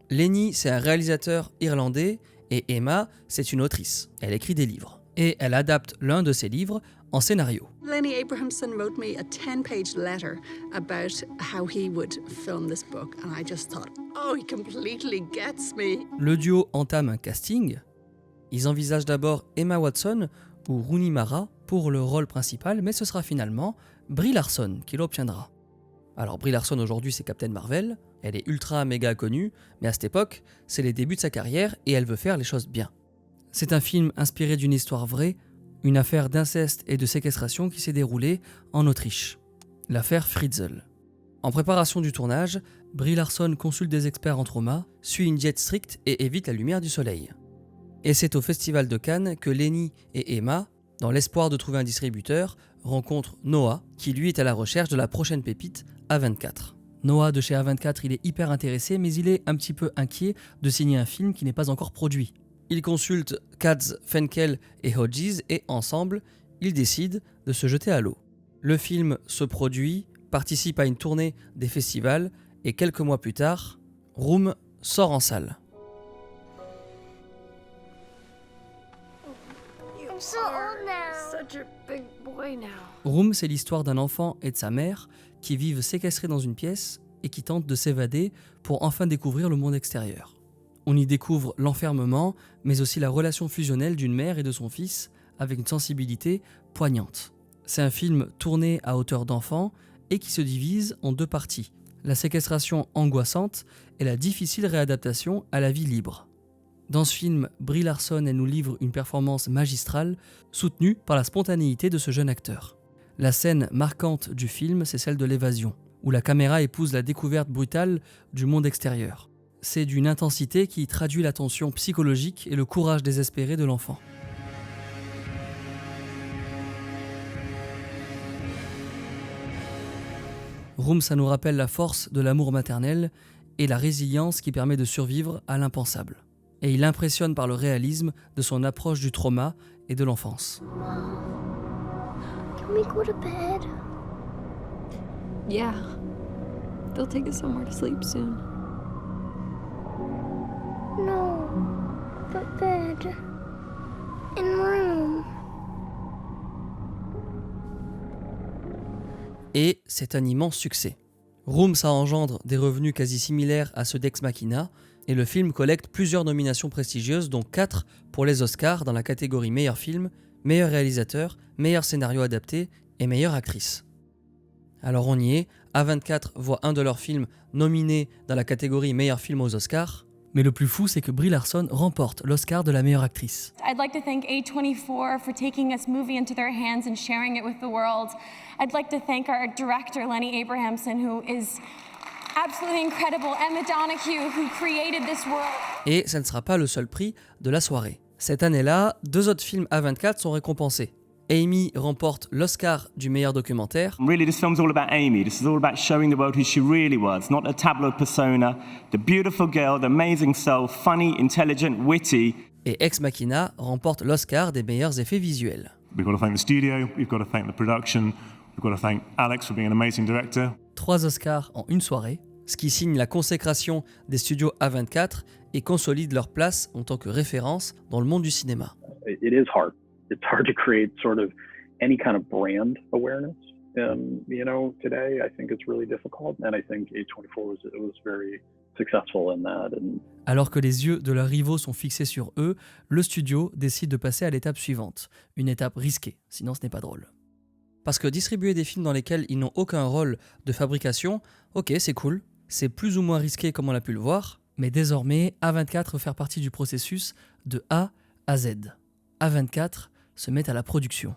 Lenny, c'est un réalisateur irlandais, et Emma, c'est une autrice. Elle écrit des livres. Et elle adapte l'un de ses livres en scénario. Lenny Abrahamson wrote me a 10-page letter about how he would film this book, and I just thought, oh, he completely gets me. Le duo entame un casting. Ils envisagent d'abord Emma Watson ou Rooney Mara pour le rôle principal, mais ce sera finalement Brie Larson qui l'obtiendra. Alors Brie Larson aujourd'hui c'est Captain Marvel, elle est ultra méga connue, mais à cette époque c'est les débuts de sa carrière et elle veut faire les choses bien. C'est un film inspiré d'une histoire vraie, une affaire d'inceste et de séquestration qui s'est déroulée en Autriche, l'affaire Fritzl. En préparation du tournage, Brie Larson consulte des experts en trauma, suit une diète stricte et évite la lumière du soleil. Et c'est au Festival de Cannes que Lenny et Emma, dans l'espoir de trouver un distributeur, rencontrent Noah, qui lui est à la recherche de la prochaine pépite A24. Noah de chez A24, il est hyper intéressé, mais il est un petit peu inquiet de signer un film qui n'est pas encore produit. Il consulte Katz, Fenkel et Hodges et ensemble, ils décident de se jeter à l'eau. Le film se produit, participe à une tournée des festivals et quelques mois plus tard, Room sort en salle. I'm so old now. Such a big boy now. Room, c'est l'histoire d'un enfant et de sa mère qui vivent séquestrés dans une pièce et qui tentent de s'évader pour enfin découvrir le monde extérieur. On y découvre l'enfermement, mais aussi la relation fusionnelle d'une mère et de son fils avec une sensibilité poignante. C'est un film tourné à hauteur d'enfant et qui se divise en 2 parties. La séquestration angoissante et la difficile réadaptation à la vie libre. Dans ce film, Brie Larson elle nous livre une performance magistrale soutenue par la spontanéité de ce jeune acteur. La scène marquante du film, c'est celle de l'évasion, où la caméra épouse la découverte brutale du monde extérieur. C'est d'une intensité qui traduit la tension psychologique et le courage désespéré de l'enfant. Room, ça nous rappelle la force de l'amour maternel et la résilience qui permet de survivre à l'impensable. Et il impressionne par le réalisme de son approche du trauma et de l'enfance. Can we go to bed? Yeah. They'll take us somewhere to sleep soon. No, but bed. In room. Et c'est un immense succès. Room, ça engendre des revenus quasi similaires à ceux d'Ex Machina, et le film collecte plusieurs nominations prestigieuses, dont 4 pour les Oscars dans la catégorie meilleur film, meilleur réalisateur, meilleur scénario adapté et meilleure actrice. Alors on y est, A24 voit un de leurs films nominé dans la catégorie meilleur film aux Oscars, mais le plus fou c'est que Brie Larson remporte l'Oscar de la meilleure actrice. I'd like to thank A24 for taking this movie into their hands and sharing it with the world. I'd like to thank our director Lenny Abrahamson, who is absolutely incredible, Emma Donoghue, who created this world. Et ça ne sera pas le seul prix de la soirée. Cette année-là, 2 autres films A24 sont récompensés. Amy remporte l'Oscar du meilleur documentaire. Really, this film's all about Amy. This is all about showing the world who she really was, not a tabloid persona, the beautiful girl, the amazing soul, funny, intelligent, witty. Et Ex Machina remporte l'Oscar des meilleurs effets visuels. We've got to thank the studio, we've got to thank the production, we've got to thank Alex for being an amazing director. 3 Oscars en une soirée, ce qui signe la consécration des studios A24 et consolide leur place en tant que référence dans le monde du cinéma. It is hard. It's hard to create sort of any kind of brand awareness. Today I think it's really difficult, and I think A24 was very successful in that. Alors que les yeux de leurs rivaux sont fixés sur eux, le studio décide de passer à l'étape suivante, une étape risquée, sinon ce n'est pas drôle. Parce que distribuer des films dans lesquels ils n'ont aucun rôle de fabrication, ok, c'est cool, c'est plus ou moins risqué comme on l'a pu le voir, mais désormais, A24 veut faire partie du processus de A à Z. A24 se met à la production.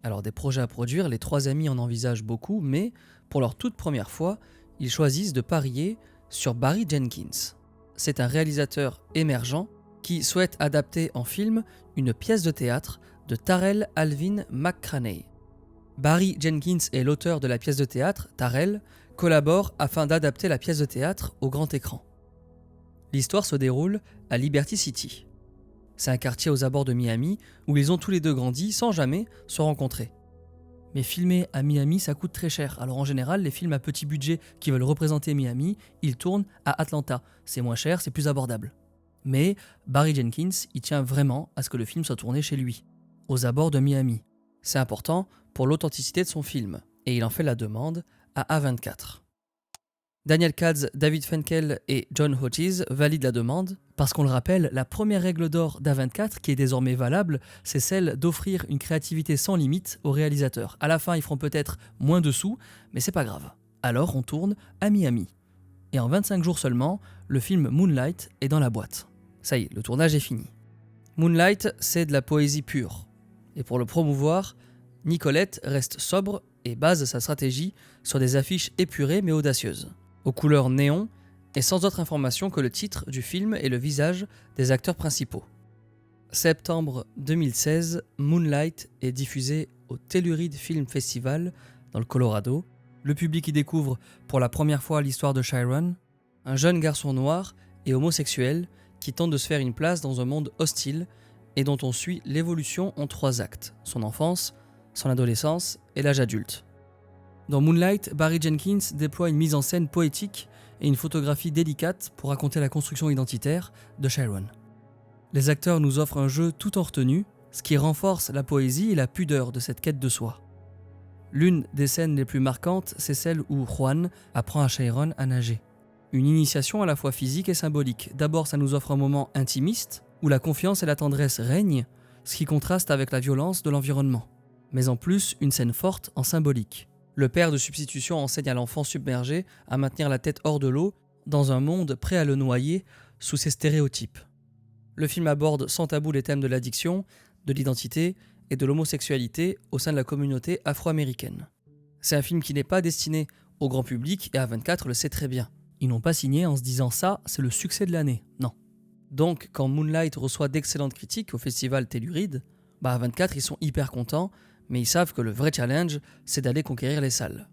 Alors des projets à produire, les 3 amis en envisagent beaucoup, mais pour leur toute première fois, ils choisissent de parier sur Barry Jenkins. C'est un réalisateur émergent qui souhaite adapter en film une pièce de théâtre de Tarell Alvin McCraney. Barry Jenkins est l'auteur de la pièce de théâtre, Tarell collabore afin d'adapter la pièce de théâtre au grand écran. L'histoire se déroule à Liberty City. C'est un quartier aux abords de Miami où ils ont tous les deux grandi sans jamais se rencontrer. Mais filmer à Miami, ça coûte très cher. Alors en général, les films à petit budget qui veulent représenter Miami, ils tournent à Atlanta. C'est moins cher, c'est plus abordable. Mais Barry Jenkins, il tient vraiment à ce que le film soit tourné chez lui, aux abords de Miami. C'est important pour l'authenticité de son film, et il en fait la demande à A24. Daniel Katz, David Fenkel et John Hodges valident la demande parce qu'on le rappelle, la première règle d'or d'A24 qui est désormais valable, c'est celle d'offrir une créativité sans limite aux réalisateurs. À la fin, ils feront peut-être moins de sous, mais c'est pas grave. Alors on tourne à Miami. Et en 25 jours seulement, le film Moonlight est dans la boîte. Ça y est, le tournage est fini. Moonlight, c'est de la poésie pure. Et pour le promouvoir, Nicolette reste sobre et base sa stratégie sur des affiches épurées mais audacieuses, aux couleurs néon et sans autre information que le titre du film et le visage des acteurs principaux. Septembre 2016, Moonlight est diffusé au Telluride Film Festival dans le Colorado. Le public y découvre pour la première fois l'histoire de Chiron, un jeune garçon noir et homosexuel qui tente de se faire une place dans un monde hostile et dont on suit l'évolution en 3 actes, son enfance, son adolescence et l'âge adulte. Dans Moonlight, Barry Jenkins déploie une mise en scène poétique et une photographie délicate pour raconter la construction identitaire de Chiron. Les acteurs nous offrent un jeu tout en retenue, ce qui renforce la poésie et la pudeur de cette quête de soi. L'une des scènes les plus marquantes, c'est celle où Juan apprend à Chiron à nager. Une initiation à la fois physique et symbolique. D'abord, ça nous offre un moment intimiste, où la confiance et la tendresse règnent, ce qui contraste avec la violence de l'environnement. Mais en plus, une scène forte en symbolique. Le père de substitution enseigne à l'enfant submergé à maintenir la tête hors de l'eau dans un monde prêt à le noyer sous ses stéréotypes. Le film aborde sans tabou les thèmes de l'addiction, de l'identité et de l'homosexualité au sein de la communauté afro-américaine. C'est un film qui n'est pas destiné au grand public et A24 le sait très bien. Ils n'ont pas signé en se disant ça, c'est le succès de l'année. Non. Donc quand Moonlight reçoit d'excellentes critiques au festival Telluride, A24 ils sont hyper contents, mais ils savent que le vrai challenge, c'est d'aller conquérir les salles.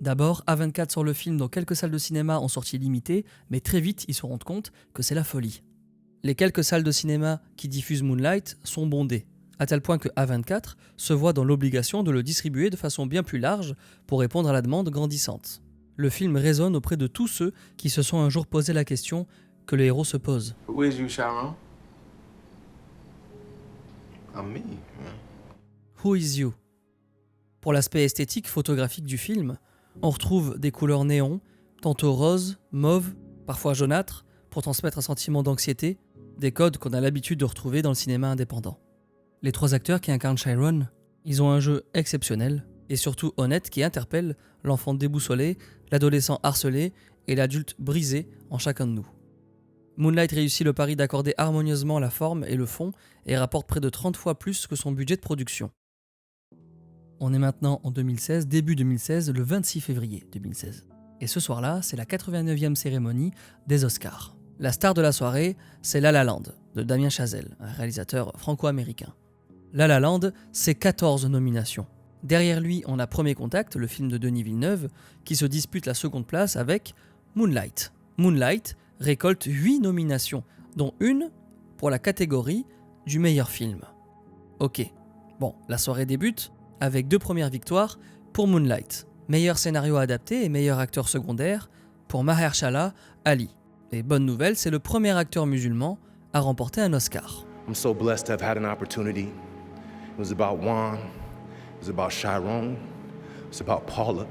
D'abord, A24 sort le film dans quelques salles de cinéma en sortie limitée, mais très vite ils se rendent compte que c'est la folie. Les quelques salles de cinéma qui diffusent Moonlight sont bondées, à tel point que A24 se voit dans l'obligation de le distribuer de façon bien plus large pour répondre à la demande grandissante. Le film résonne auprès de tous ceux qui se sont un jour posé la question que le héros se pose. Who is you, Sharon? I'm me. Who is you? Pour l'aspect esthétique photographique du film, on retrouve des couleurs néons, tantôt rose, mauve, parfois jaunâtre, pour transmettre un sentiment d'anxiété, des codes qu'on a l'habitude de retrouver dans le cinéma indépendant. Les 3 acteurs qui incarnent Chiron, ils ont un jeu exceptionnel et surtout honnête qui interpelle l'enfant déboussolé, l'adolescent harcelé et l'adulte brisé en chacun de nous. Moonlight réussit le pari d'accorder harmonieusement la forme et le fond et rapporte près de 30 fois plus que son budget de production. On est maintenant en 2016, début 2016, le 26 février 2016. Et ce soir-là, c'est la 89e cérémonie des Oscars. La star de la soirée, c'est La La Land, de Damien Chazelle, un réalisateur franco-américain. La La Land, c'est 14 nominations. Derrière lui, on a Premier Contact, le film de Denis Villeneuve, qui se dispute la seconde place avec Moonlight. Moonlight récolte 8 nominations, dont une pour la catégorie du meilleur film. Ok, bon, la soirée débute avec 2 premières victoires pour Moonlight. Meilleur scénario adapté et meilleur acteur secondaire pour Mahershala Ali. Et bonne nouvelle, c'est le premier acteur musulman à remporter un Oscar. I'm so blessed to have had an opportunity. It was about Juan, it was about Chiron, it was about Paula.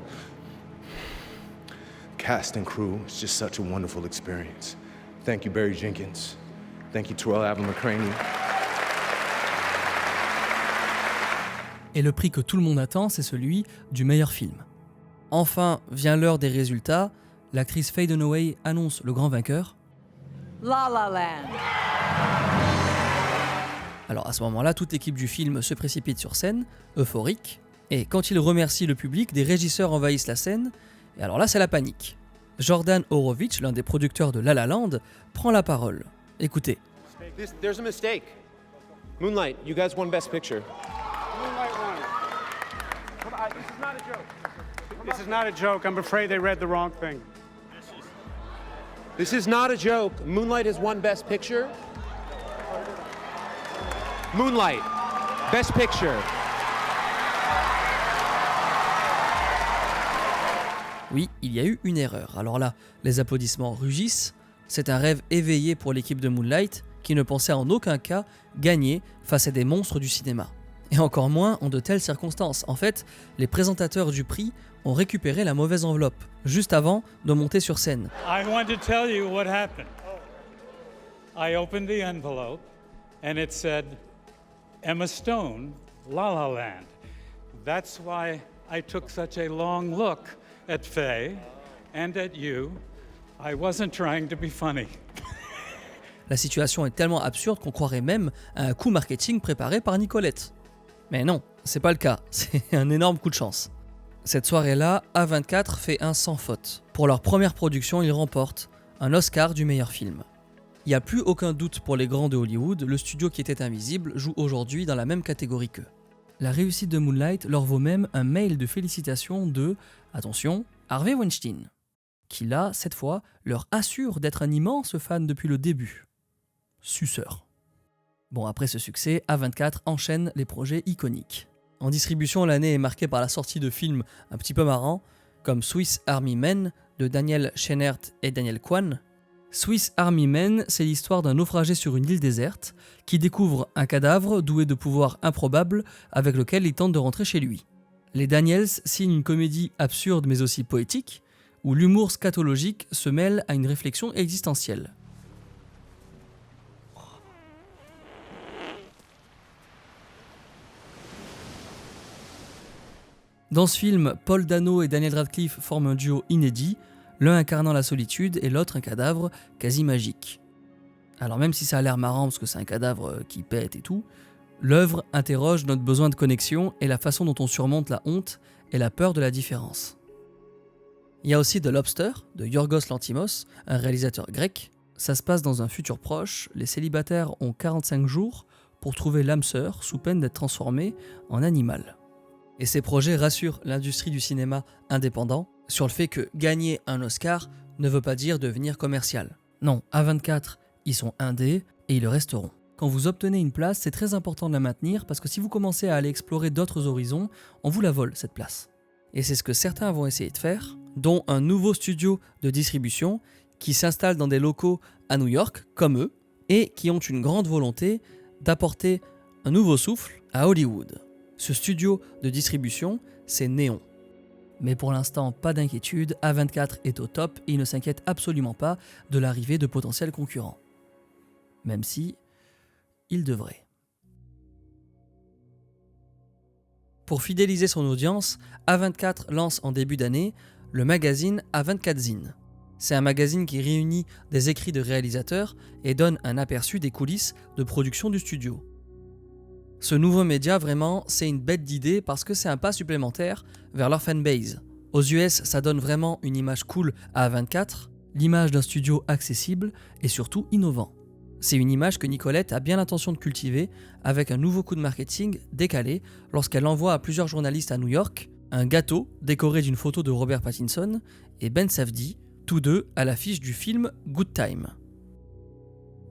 Cast and crew, it's just such a wonderful experience. Thank you, Barry Jenkins. Thank you, Terrell Alvin McCraney. Et le prix que tout le monde attend, c'est celui du meilleur film. Enfin vient l'heure des résultats. L'actrice Faye Dunaway annonce le grand vainqueur. La La Land. Alors à ce moment-là, toute l'équipe du film se précipite sur scène, euphorique, et quand il remercie le public, des régisseurs envahissent la scène, et alors là c'est la panique. Jordan Horowitz, l'un des producteurs de La La Land, prend la parole. Écoutez. There's a mistake. Moonlight, you guys won Best Picture. Moonlight won. Come on, this is not a joke. This is not a joke. I'm afraid they read the wrong thing. This is not a joke. Moonlight has won Best Picture. Moonlight, Best Picture. Oui, il y a eu une erreur. Alors là, les applaudissements rugissent. C'est un rêve éveillé pour l'équipe de Moonlight qui ne pensait en aucun cas gagner face à des monstres du cinéma. Et encore moins en de telles circonstances. En fait, les présentateurs du prix ont récupéré la mauvaise enveloppe, juste avant de monter sur scène. I want to tell you what happened. I opened the envelope and it said, Emma Stone, La La Land. That's why I took such a long look at Faye and at you. I wasn't trying to be funny. La situation est tellement absurde qu'on croirait même à un coup marketing préparé par Nicolette. Mais non, c'est pas le cas, c'est un énorme coup de chance. Cette soirée-là, A24 fait un sans faute. Pour leur première production, ils remportent un Oscar du meilleur film. Il n'y a plus aucun doute pour les grands de Hollywood, le studio qui était invisible joue aujourd'hui dans la même catégorie qu'eux. La réussite de Moonlight leur vaut même un mail de félicitations de, attention, Harvey Weinstein, qui là, cette fois, leur assure d'être un immense fan depuis le début. Suceur. Bon, après ce succès, A24 enchaîne les projets iconiques. En distribution, l'année est marquée par la sortie de films un petit peu marrants, comme Swiss Army Men de Daniel Scheinert et Daniel Kwan. Swiss Army Men, c'est l'histoire d'un naufragé sur une île déserte qui découvre un cadavre doué de pouvoirs improbables avec lequel il tente de rentrer chez lui. Les Daniels signent une comédie absurde mais aussi poétique, où l'humour scatologique se mêle à une réflexion existentielle. Dans ce film, Paul Dano et Daniel Radcliffe forment un duo inédit, l'un incarnant la solitude et l'autre un cadavre quasi magique. Alors même si ça a l'air marrant parce que c'est un cadavre qui pète et tout, l'œuvre interroge notre besoin de connexion et la façon dont on surmonte la honte et la peur de la différence. Il y a aussi The Lobster de Yorgos Lanthimos, un réalisateur grec. Ça se passe dans un futur proche, les célibataires ont 45 jours pour trouver l'âme sœur sous peine d'être transformés en animal. Et ces projets rassurent l'industrie du cinéma indépendant. sur le fait que gagner un Oscar ne veut pas dire devenir commercial. Non, A24, ils sont indés et ils le resteront. Quand vous obtenez une place, c'est très important de la maintenir parce que si vous commencez à aller explorer d'autres horizons, on vous la vole cette place. Et c'est ce que certains vont essayer de faire, dont un nouveau studio de distribution qui s'installe dans des locaux à New York, comme eux, et qui ont une grande volonté d'apporter un nouveau souffle à Hollywood. Ce studio de distribution, c'est Neon. Mais pour l'instant, pas d'inquiétude, A24 est au top et il ne s'inquiète absolument pas de l'arrivée de potentiels concurrents. Même si, il devrait. Pour fidéliser son audience, A24 lance en début d'année le magazine A24 Zine. C'est un magazine qui réunit des écrits de réalisateurs et donne un aperçu des coulisses de production du studio. Ce nouveau média, vraiment, c'est une bête d'idée parce que c'est un pas supplémentaire vers leur fanbase. Aux US, ça donne vraiment une image cool à A24, l'image d'un studio accessible et surtout innovant. C'est une image que Nicolette a bien l'intention de cultiver avec un nouveau coup de marketing décalé lorsqu'elle envoie à plusieurs journalistes à New York un gâteau décoré d'une photo de Robert Pattinson et Ben Safdie, tous deux à l'affiche du film Good Time.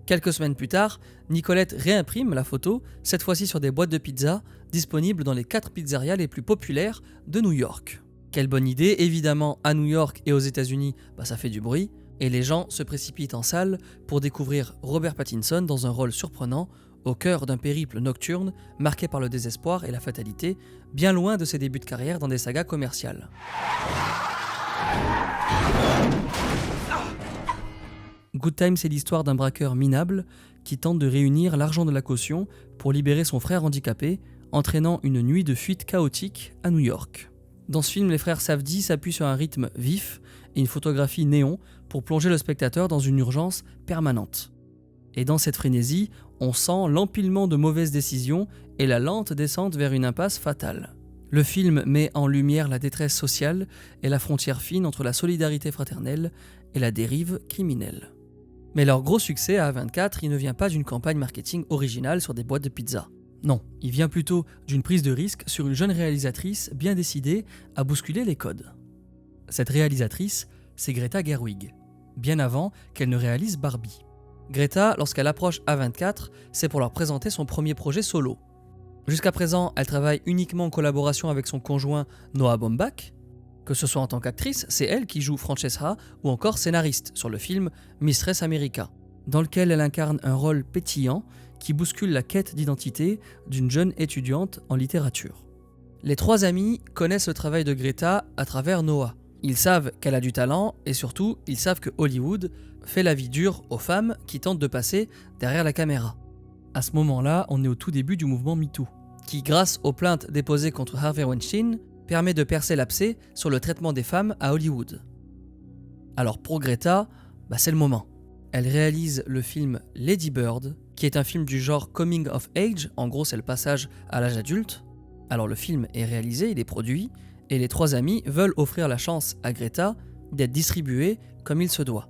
Quelques semaines plus tard, Nicolette réimprime la photo, cette fois-ci sur des boîtes de pizza disponibles dans les 4 pizzerias les plus populaires de New York. Quelle bonne idée, évidemment à New York et aux États-Unis, ça fait du bruit, et les gens se précipitent en salle pour découvrir Robert Pattinson dans un rôle surprenant, au cœur d'un périple nocturne marqué par le désespoir et la fatalité, bien loin de ses débuts de carrière dans des sagas commerciales. Good Time, c'est l'histoire d'un braqueur minable qui tente de réunir l'argent de la caution pour libérer son frère handicapé, entraînant une nuit de fuite chaotique à New York. Dans ce film, les frères Safdie s'appuient sur un rythme vif et une photographie néon pour plonger le spectateur dans une urgence permanente. Et dans cette frénésie, on sent l'empilement de mauvaises décisions et la lente descente vers une impasse fatale. Le film met en lumière la détresse sociale et la frontière fine entre la solidarité fraternelle et la dérive criminelle. Mais leur gros succès à A24, il ne vient pas d'une campagne marketing originale sur des boîtes de pizza. Non, il vient plutôt d'une prise de risque sur une jeune réalisatrice bien décidée à bousculer les codes. Cette réalisatrice, c'est Greta Gerwig, bien avant qu'elle ne réalise Barbie. Greta, lorsqu'elle approche A24, c'est pour leur présenter son premier projet solo. Jusqu'à présent, elle travaille uniquement en collaboration avec son conjoint Noah Baumbach. Que ce soit en tant qu'actrice, c'est elle qui joue Francesca ou encore scénariste sur le film Mistress America, dans lequel elle incarne un rôle pétillant qui bouscule la quête d'identité d'une jeune étudiante en littérature. Les 3 amis connaissent le travail de Greta à travers Noah. Ils savent qu'elle a du talent et surtout, ils savent que Hollywood fait la vie dure aux femmes qui tentent de passer derrière la caméra. À ce moment-là, on est au tout début du mouvement MeToo, qui, grâce aux plaintes déposées contre Harvey Weinstein, permet de percer l'abcès sur le traitement des femmes à Hollywood. Alors pour Greta, c'est le moment. Elle réalise le film Lady Bird, qui est un film du genre coming of age, en gros c'est le passage à l'âge adulte. Alors le film est réalisé, il est produit, et les 3 amis veulent offrir la chance à Greta d'être distribuée comme il se doit.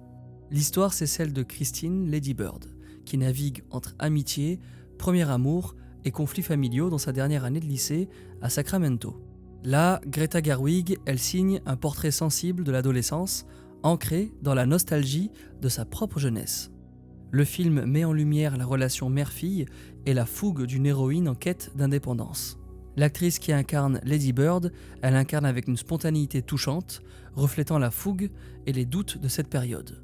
L'histoire c'est celle de Christine Lady Bird, qui navigue entre amitié, premier amour et conflits familiaux dans sa dernière année de lycée à Sacramento. Là, Greta Gerwig, elle signe un portrait sensible de l'adolescence, ancré dans la nostalgie de sa propre jeunesse. Le film met en lumière la relation mère-fille et la fougue d'une héroïne en quête d'indépendance. L'actrice qui incarne Lady Bird, elle incarne avec une spontanéité touchante, reflétant la fougue et les doutes de cette période.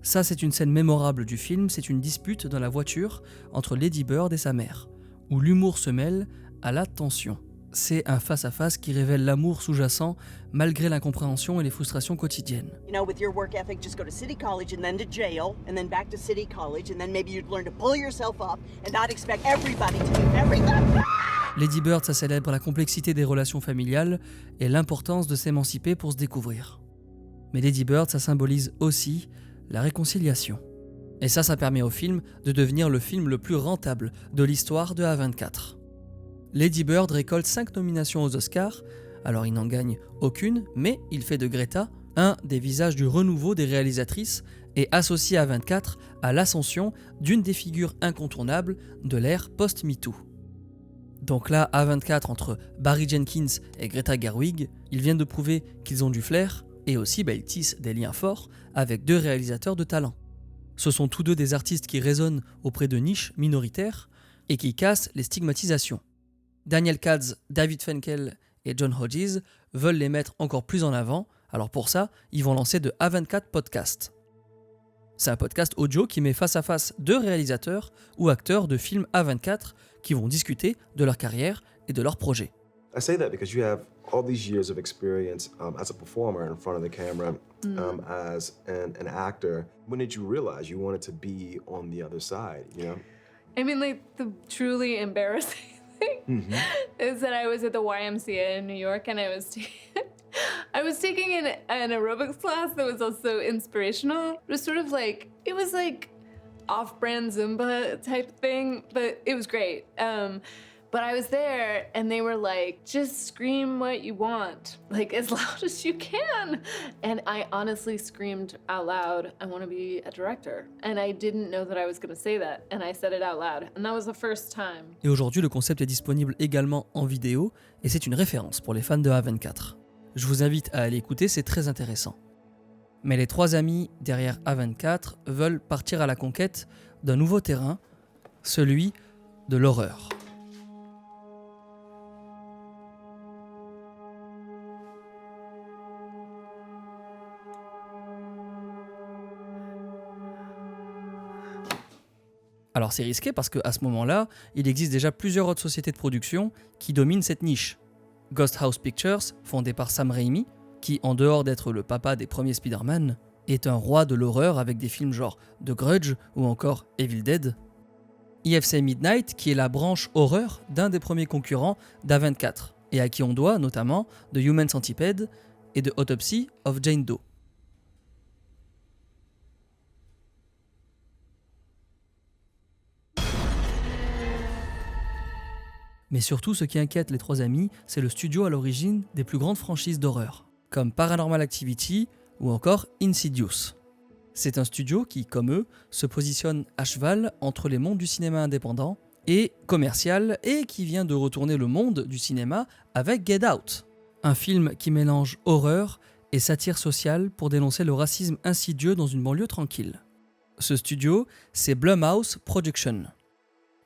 Ça, c'est une scène mémorable du film, c'est une dispute dans la voiture entre Lady Bird et sa mère, où l'humour se mêle à la tension. C'est un face-à-face qui révèle l'amour sous-jacent malgré l'incompréhension et les frustrations quotidiennes. You know, with your work ethic, just go to city college and then to jail, and then back to city college, and then maybe you'd learn to pull yourself up and not expect everybody to do everything. Lady Bird, ça célèbre la complexité des relations familiales et l'importance de s'émanciper pour se découvrir. Mais Lady Bird, ça symbolise aussi la réconciliation. Et ça permet au film de devenir le film le plus rentable de l'histoire de A24. Lady Bird récolte 5 nominations aux Oscars, alors il n'en gagne aucune, mais il fait de Greta un des visages du renouveau des réalisatrices et associe A24 à l'ascension d'une des figures incontournables de l'ère post-MeToo. Donc là, A24 entre Barry Jenkins et Greta Gerwig, ils viennent de prouver qu'ils ont du flair et aussi ils tissent des liens forts avec 2 réalisateurs de talent. Ce sont tous 2 des artistes qui résonnent auprès de niches minoritaires et qui cassent les stigmatisations. Daniel Katz, David Finkel et John Hodges veulent les mettre encore plus en avant, alors pour ça, ils vont lancer de A24 Podcast. C'est un podcast audio qui met face à face 2 réalisateurs ou acteurs de films A24 qui vont discuter de leur carrière et de leurs projets. I say that because you have all these years of experience as a performer in front of the camera, as an actor. When did you realize you wanted to be on the other side, you know? I mean, like, the truly embarrassing thing is that I was at the YMCA in New York and I was taking an aerobics class that was also inspirational. It was sort of like, it was like off-brand Zumba type thing, but it was great. But I was there and they were like, just scream what you want, like as loud as you can. And I honestly screamed out loud, I want to be a director. And I didn't know that I was going to say that. And I said it out loud. And that was the first time. Et aujourd'hui, le concept est disponible également en vidéo et c'est une référence pour les fans de A24. Je vous invite à aller écouter, c'est très intéressant. Mais les 3 amis derrière A24 veulent partir à la conquête d'un nouveau terrain, celui de l'horreur. Alors c'est risqué parce qu'à ce moment-là, il existe déjà plusieurs autres sociétés de production qui dominent cette niche. Ghost House Pictures, fondé par Sam Raimi, qui, en dehors d'être le papa des premiers Spider-Man, est un roi de l'horreur avec des films genre The Grudge ou encore Evil Dead. IFC Midnight, qui est la branche horreur d'un des premiers concurrents d'A24, et à qui on doit notamment The Human Centipede et The Autopsy of Jane Doe. Mais surtout, ce qui inquiète les 3 amis, c'est le studio à l'origine des plus grandes franchises d'horreur, comme Paranormal Activity ou encore Insidious. C'est un studio qui, comme eux, se positionne à cheval entre les mondes du cinéma indépendant et commercial et qui vient de retourner le monde du cinéma avec Get Out, un film qui mélange horreur et satire sociale pour dénoncer le racisme insidieux dans une banlieue tranquille. Ce studio, c'est Blumhouse Productions.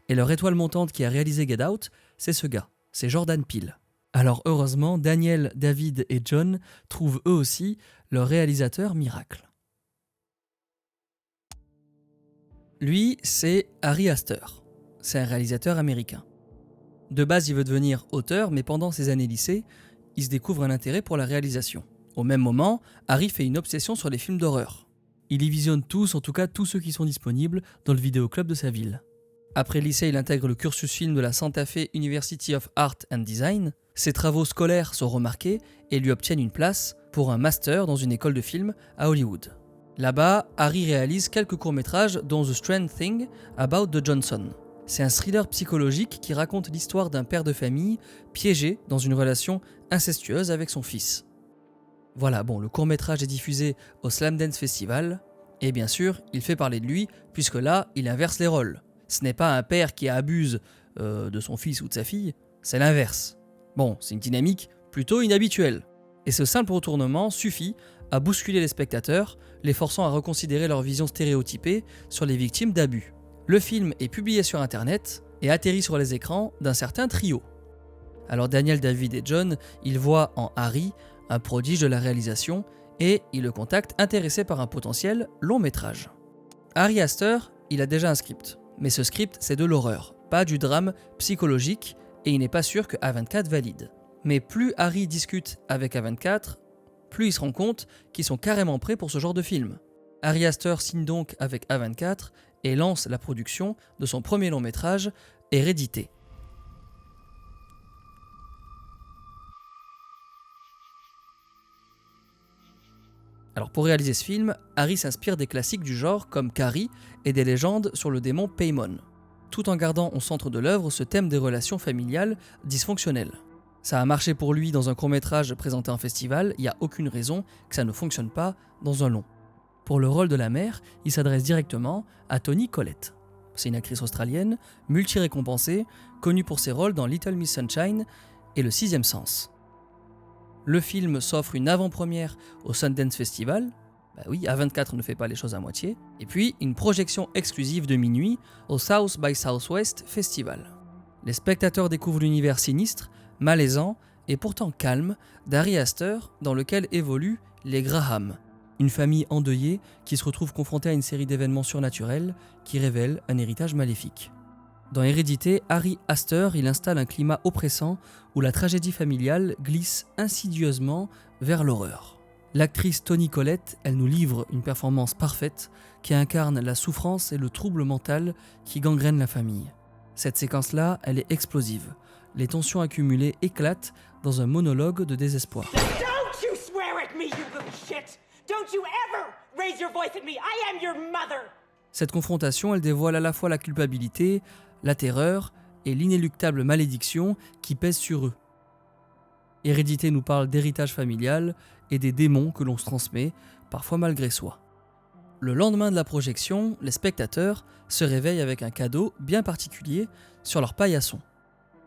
Et leur étoile montante qui a réalisé Get Out, c'est ce gars, c'est Jordan Peele. Alors heureusement, Daniel, David et John trouvent eux aussi leur réalisateur miracle. Lui, c'est Ari Aster. C'est un réalisateur américain. De base, il veut devenir auteur, mais pendant ses années lycée, il se découvre un intérêt pour la réalisation. Au même moment, Ari fait une obsession sur les films d'horreur. Il y visionne tous, en tout cas tous ceux qui sont disponibles, dans le vidéoclub de sa ville. Après le lycée, il intègre le cursus film de la Santa Fe University of Art and Design. Ses travaux scolaires sont remarqués et lui obtiennent une place pour un master dans une école de film à Hollywood. Là-bas, Harry réalise quelques courts-métrages dont The Strange Thing About the Johnson. C'est un thriller psychologique qui raconte l'histoire d'un père de famille piégé dans une relation incestueuse avec son fils. Voilà, bon, le court-métrage est diffusé au Slamdance Festival et bien sûr, il fait parler de lui puisque là, il inverse les rôles. Ce n'est pas un père qui abuse de son fils ou de sa fille, c'est l'inverse. Bon, c'est une dynamique plutôt inhabituelle. Et ce simple retournement suffit à bousculer les spectateurs, les forçant à reconsidérer leur vision stéréotypée sur les victimes d'abus. Le film est publié sur internet et atterrit sur les écrans d'un certain trio. Alors Daniel, David et John, ils voient en Harry un prodige de la réalisation et ils le contactent intéressé par un potentiel long métrage. Ari Aster, il a déjà un script. Mais ce script, c'est de l'horreur, pas du drame psychologique, et il n'est pas sûr que A24 valide. Mais plus Harry discute avec A24, plus il se rend compte qu'ils sont carrément prêts pour ce genre de film. Ari Aster signe donc avec A24 et lance la production de son premier long métrage, Hérédité. Alors pour réaliser ce film, Harry s'inspire des classiques du genre comme Carrie et des légendes sur le démon Paimon, tout en gardant au centre de l'œuvre ce thème des relations familiales dysfonctionnelles. Ça a marché pour lui dans un court-métrage présenté en festival, il n'y a aucune raison que ça ne fonctionne pas dans un long. Pour le rôle de la mère, il s'adresse directement à Toni Collette. C'est une actrice australienne, multi-récompensée, connue pour ses rôles dans Little Miss Sunshine et Le Sixième Sens. Le film s'offre une avant-première au Sundance Festival. Bah oui, A24 ne fait pas les choses à moitié. Et puis, une projection exclusive de minuit au South by Southwest Festival. Les spectateurs découvrent l'univers sinistre, malaisant et pourtant calme d'Ari Aster, dans lequel évoluent les Graham, une famille endeuillée qui se retrouve confrontée à une série d'événements surnaturels qui révèlent un héritage maléfique. Dans Hérédité, Ari Aster il installe un climat oppressant où la tragédie familiale glisse insidieusement vers l'horreur. L'actrice Toni Collette, elle nous livre une performance parfaite qui incarne la souffrance et le trouble mental qui gangrène la famille. Cette séquence-là, elle est explosive. Les tensions accumulées éclatent dans un monologue de désespoir. Don't you swear at me, you little shit! Don't you ever raise your voice at me! I am your mother! Cette confrontation, elle dévoile à la fois la culpabilité, la terreur et l'inéluctable malédiction qui pèse sur eux. Hérédité nous parle d'héritage familial et des démons que l'on se transmet, parfois malgré soi. Le lendemain de la projection, les spectateurs se réveillent avec un cadeau bien particulier sur leur paillasson.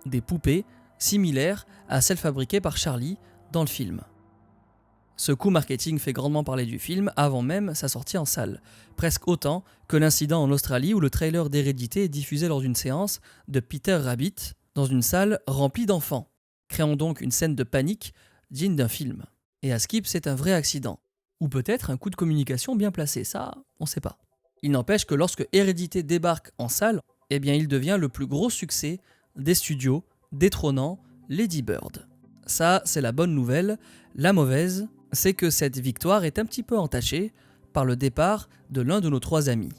Des poupées similaires à celles fabriquées par Charlie dans le film. Ce coup marketing fait grandement parler du film avant même sa sortie en salle, presque autant que l'incident en Australie où le trailer d'Hérédité est diffusé lors d'une séance de Peter Rabbit dans une salle remplie d'enfants, créant donc une scène de panique digne d'un film. Et à Skip, c'est un vrai accident. Ou peut-être un coup de communication bien placé, ça, on sait pas. Il n'empêche que lorsque Hérédité débarque en salle, eh bien il devient le plus gros succès des studios, détrônant Lady Bird. Ça, c'est la bonne nouvelle. La mauvaise, c'est que cette victoire est un petit peu entachée par le départ de l'un de nos trois amis.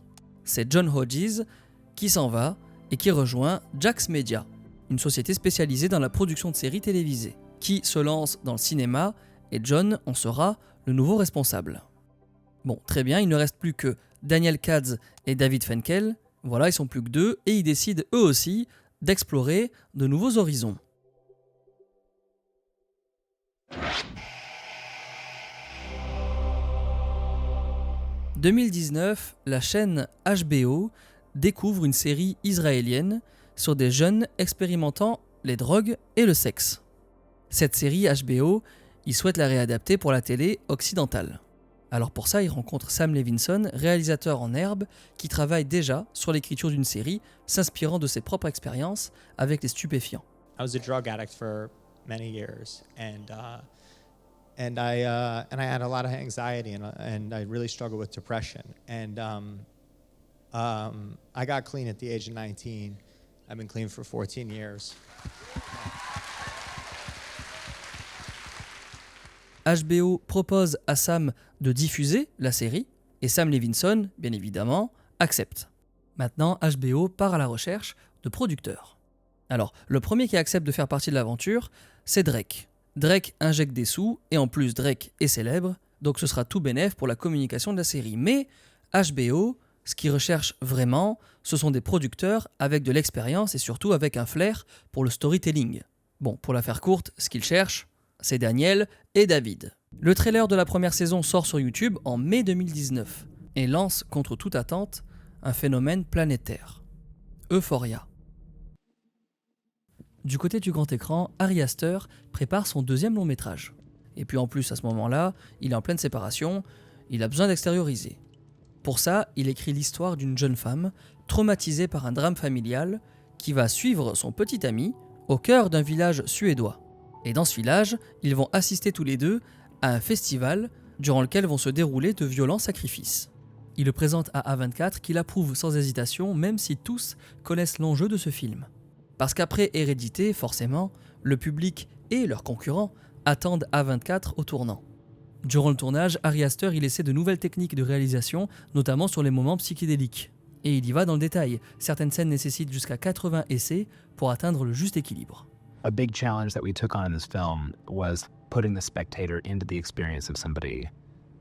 C'est John Hodges qui s'en va et qui rejoint Jax Media, une société spécialisée dans la production de séries télévisées, qui se lance dans le cinéma et John en sera le nouveau responsable. Bon, très bien, il ne reste plus que Daniel Katz et David Fenkel. Voilà, ils sont plus que deux et ils décident eux aussi d'explorer de nouveaux horizons. En 2019, la chaîne HBO découvre une série israélienne sur des jeunes expérimentant les drogues et le sexe. Cette série HBO, ils souhaitent la réadapter pour la télé occidentale. Alors pour ça, ils rencontrent Sam Levinson, réalisateur en herbe, qui travaille déjà sur l'écriture d'une série, s'inspirant de ses propres expériences avec les stupéfiants. I was a drug addict for many years, and I had a lot of anxiety, and I really struggled with depression. And I got clean at the age of 19. I've been clean for 14 years. HBO propose à Sam de diffuser la série, et Sam Levinson, bien évidemment, accepte. Maintenant, HBO part à la recherche de producteurs. Alors, le premier qui accepte de faire partie de l'aventure, c'est Drake. Drake injecte des sous, et en plus Drake est célèbre, donc ce sera tout bénef pour la communication de la série. Mais HBO, ce qu'ils recherchent vraiment, ce sont des producteurs avec de l'expérience et surtout avec un flair pour le storytelling. Bon, pour la faire courte, ce qu'ils cherchent, c'est Daniel et David. Le trailer de la première saison sort sur YouTube en mai 2019 et lance contre toute attente un phénomène planétaire. Euphoria. Du côté du grand écran, Ari Aster prépare son deuxième long métrage. Et puis en plus à ce moment-là, il est en pleine séparation, il a besoin d'extérioriser. Pour ça, il écrit l'histoire d'une jeune femme traumatisée par un drame familial qui va suivre son petit ami au cœur d'un village suédois. Et dans ce village, ils vont assister tous les deux à un festival durant lequel vont se dérouler de violents sacrifices. Il le présente à A24 qui l'approuve sans hésitation, même si tous connaissent l'enjeu de ce film. Parce qu'après Hérédité, forcément, le public et leurs concurrents attendent A24 au tournant. Durant le tournage, Ari Aster il essaie de nouvelles techniques de réalisation, notamment sur les moments psychédéliques. Et il y va dans le détail. Certaines scènes nécessitent jusqu'à 80 essais pour atteindre le juste équilibre. A big challenge that we took on in this film was putting the spectator into the experience of somebody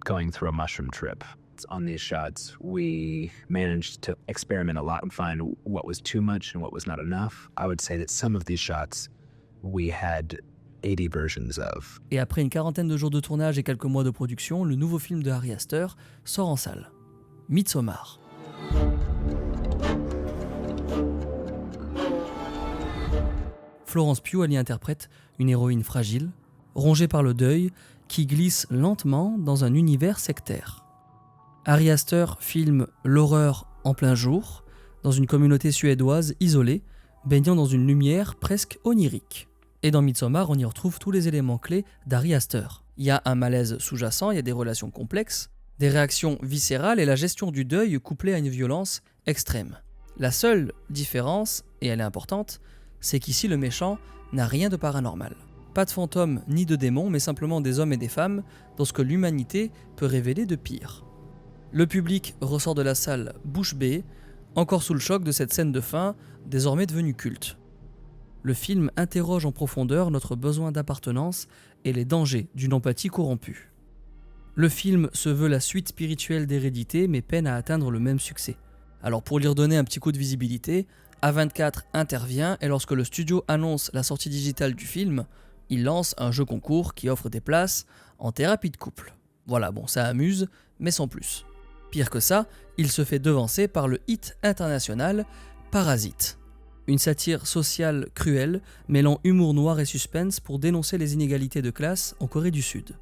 going through a mushroom trip. On these shots, we managed to experiment a lot and find what was too much and what was not enough. I would say that some of these shots we had 80 versions of. Et après une quarantaine de jours de tournage et quelques mois de production, le nouveau film de Ari Aster sort en salle. Midsommar. Florence Pugh elle y interprète une héroïne fragile, rongée par le deuil, qui glisse lentement dans un univers sectaire. Ari Aster filme l'horreur en plein jour, dans une communauté suédoise isolée, baignant dans une lumière presque onirique. Et dans Midsommar, on y retrouve tous les éléments clés d'Ari Aster. Il y a un malaise sous-jacent, il y a des relations complexes, des réactions viscérales et la gestion du deuil couplée à une violence extrême. La seule différence, et elle est importante, c'est qu'ici le méchant n'a rien de paranormal. Pas de fantômes ni de démons, mais simplement des hommes et des femmes dans ce que l'humanité peut révéler de pire. Le public ressort de la salle bouche bée, encore sous le choc de cette scène de fin, désormais devenue culte. Le film interroge en profondeur notre besoin d'appartenance et les dangers d'une empathie corrompue. Le film se veut la suite spirituelle d'Hérédité, mais peine à atteindre le même succès. Alors pour lui redonner un petit coup de visibilité, A24 intervient et lorsque le studio annonce la sortie digitale du film, il lance un jeu concours qui offre des places en thérapie de couple. Voilà, bon, ça amuse, mais sans plus. Pire que ça, il se fait devancer par le hit international Parasite. Une satire sociale cruelle, mêlant humour noir et suspense pour dénoncer les inégalités de classe en Corée du Sud.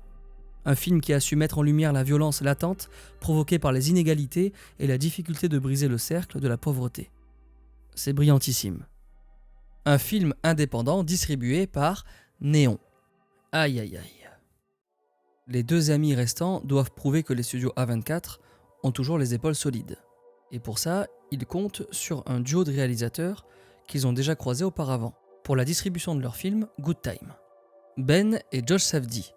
Un film qui a su mettre en lumière la violence latente provoquée par les inégalités et la difficulté de briser le cercle de la pauvreté. C'est brillantissime. Un film indépendant distribué par Néon. Aïe aïe aïe. Les deux amis restants doivent prouver que les studios A24 ont toujours les épaules solides. Et pour ça, ils comptent sur un duo de réalisateurs qu'ils ont déjà croisés auparavant, pour la distribution de leur film Good Time. Ben et Josh Safdie.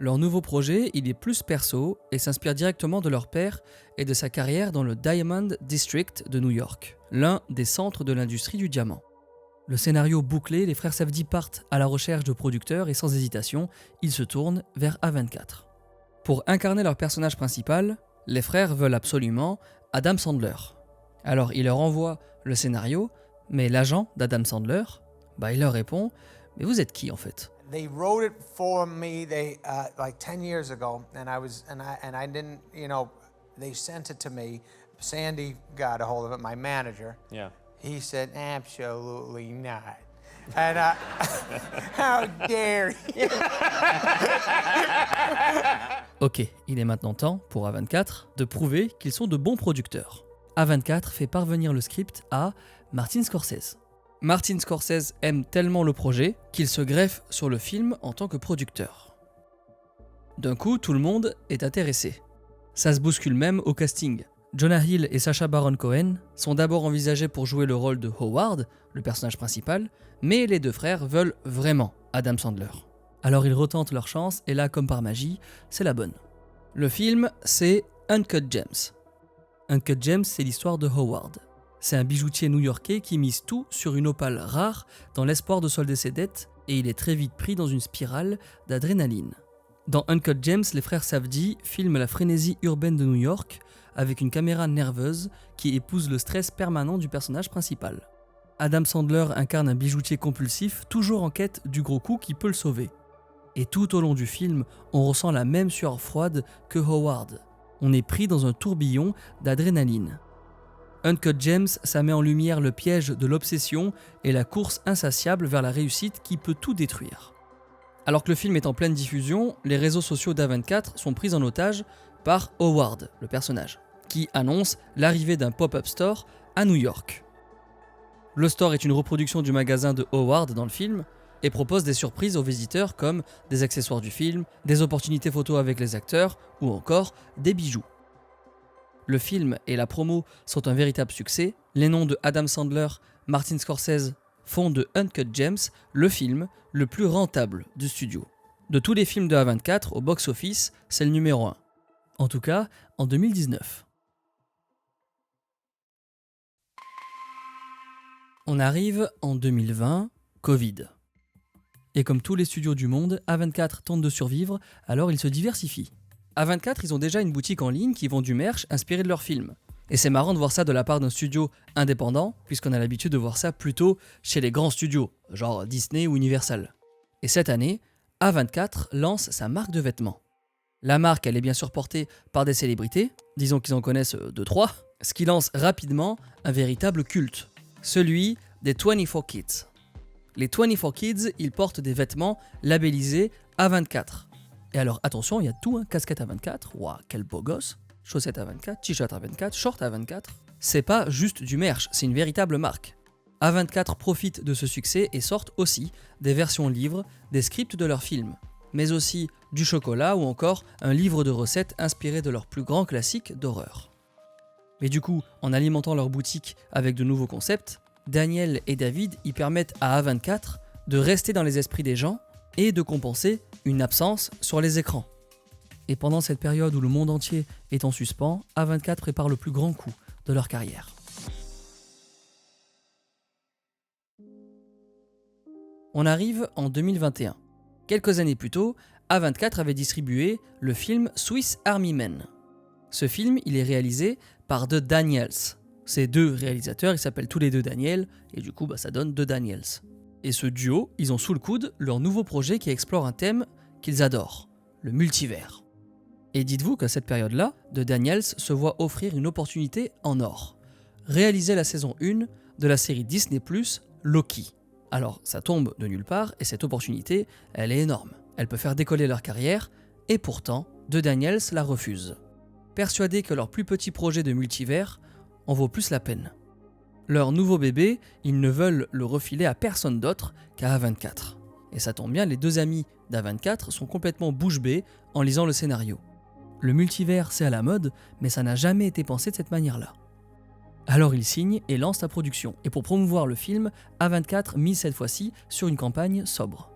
Leur nouveau projet, il est plus perso et s'inspire directement de leur père et de sa carrière dans le Diamond District de New York, l'un des centres de l'industrie du diamant. Le scénario bouclé, les frères Safdie partent à la recherche de producteurs et sans hésitation, ils se tournent vers A24. Pour incarner leur personnage principal, les frères veulent absolument Adam Sandler. Alors il leur envoie le scénario, mais l'agent d'Adam Sandler, il leur répond « Mais vous êtes qui en fait ?» They wrote it for me like 10 years ago, and I didn't, they sent it to me. Sandy got a hold of it, my manager. Yeah. He said, absolutely not. And how dare you? Ok, il est maintenant temps pour A24 de prouver qu'ils sont de bons producteurs. A24 fait parvenir le script à Martin Scorsese. Martin Scorsese aime tellement le projet qu'il se greffe sur le film en tant que producteur. D'un coup, tout le monde est intéressé. Ça se bouscule même au casting. Jonah Hill et Sacha Baron Cohen sont d'abord envisagés pour jouer le rôle de Howard, le personnage principal, mais les deux frères veulent vraiment Adam Sandler. Alors ils retentent leur chance et là, comme par magie, c'est la bonne. Le film, c'est Uncut Gems. Uncut Gems, c'est l'histoire de Howard. C'est un bijoutier new-yorkais qui mise tout sur une opale rare dans l'espoir de solder ses dettes et il est très vite pris dans une spirale d'adrénaline. Dans Uncut Gems, les frères Safdie filment la frénésie urbaine de New York avec une caméra nerveuse qui épouse le stress permanent du personnage principal. Adam Sandler incarne un bijoutier compulsif toujours en quête du gros coup qui peut le sauver. Et tout au long du film, on ressent la même sueur froide que Howard. On est pris dans un tourbillon d'adrénaline. Uncut Gems, ça met en lumière le piège de l'obsession et la course insatiable vers la réussite qui peut tout détruire. Alors que le film est en pleine diffusion, les réseaux sociaux d'A24 sont pris en otage par Howard, le personnage, qui annonce l'arrivée d'un pop-up store à New York. Le store est une reproduction du magasin de Howard dans le film et propose des surprises aux visiteurs comme des accessoires du film, des opportunités photos avec les acteurs ou encore des bijoux. Le film et la promo sont un véritable succès. Les noms de Adam Sandler, Martin Scorsese font de Uncut Gems le film le plus rentable du studio. De tous les films de A24 au box-office, c'est le numéro 1. En tout cas, en 2019. On arrive en 2020, Covid. Et comme tous les studios du monde, A24 tente de survivre, alors ils se diversifient. A24, ils ont déjà une boutique en ligne qui vend du merch inspiré de leurs films. Et c'est marrant de voir ça de la part d'un studio indépendant, puisqu'on a l'habitude de voir ça plutôt chez les grands studios, genre Disney ou Universal. Et cette année, A24 lance sa marque de vêtements. La marque, elle est bien sûr portée par des célébrités, disons qu'ils en connaissent 2-3, ce qui lance rapidement un véritable culte, celui des 24 Kids. Les 24 Kids, ils portent des vêtements labellisés A24. Et alors attention, il y a tout, hein, casquette A24, waouh, quel beau gosse, chaussettes A24, t-shirt A24, short A24. C'est pas juste du merch, c'est une véritable marque. A24 profite de ce succès et sortent aussi des versions livres, des scripts de leurs films, mais aussi du chocolat ou encore un livre de recettes inspiré de leurs plus grands classiques d'horreur. Mais du coup, en alimentant leur boutique avec de nouveaux concepts, Daniel et David y permettent à A24 de rester dans les esprits des gens et de compenser une absence sur les écrans. Et pendant cette période où le monde entier est en suspens, A24 prépare le plus grand coup de leur carrière. On arrive en 2021. Quelques années plus tôt, A24 avait distribué le film Swiss Army Men. Ce film, il est réalisé par The Daniels. Ces deux réalisateurs, ils s'appellent tous les deux Daniel, et du coup, ça donne The Daniels. Et ce duo, ils ont sous le coude leur nouveau projet qui explore un thème qu'ils adorent, le multivers. Et dites-vous qu'à cette période-là, The Daniels se voit offrir une opportunité en or. Réaliser la saison 1 de la série Disney+, Loki. Alors, ça tombe de nulle part, et cette opportunité, elle est énorme. Elle peut faire décoller leur carrière, et pourtant, The Daniels la refuse. Persuadés que leur plus petit projet de multivers en vaut plus la peine. Leur nouveau bébé, ils ne veulent le refiler à personne d'autre qu'à A24. Et ça tombe bien, les deux amis d'A24 sont complètement bouche bée en lisant le scénario. Le multivers, c'est à la mode, mais ça n'a jamais été pensé de cette manière-là. Alors ils signent et lancent la production. Et pour promouvoir le film, A24 mise cette fois-ci sur une campagne sobre.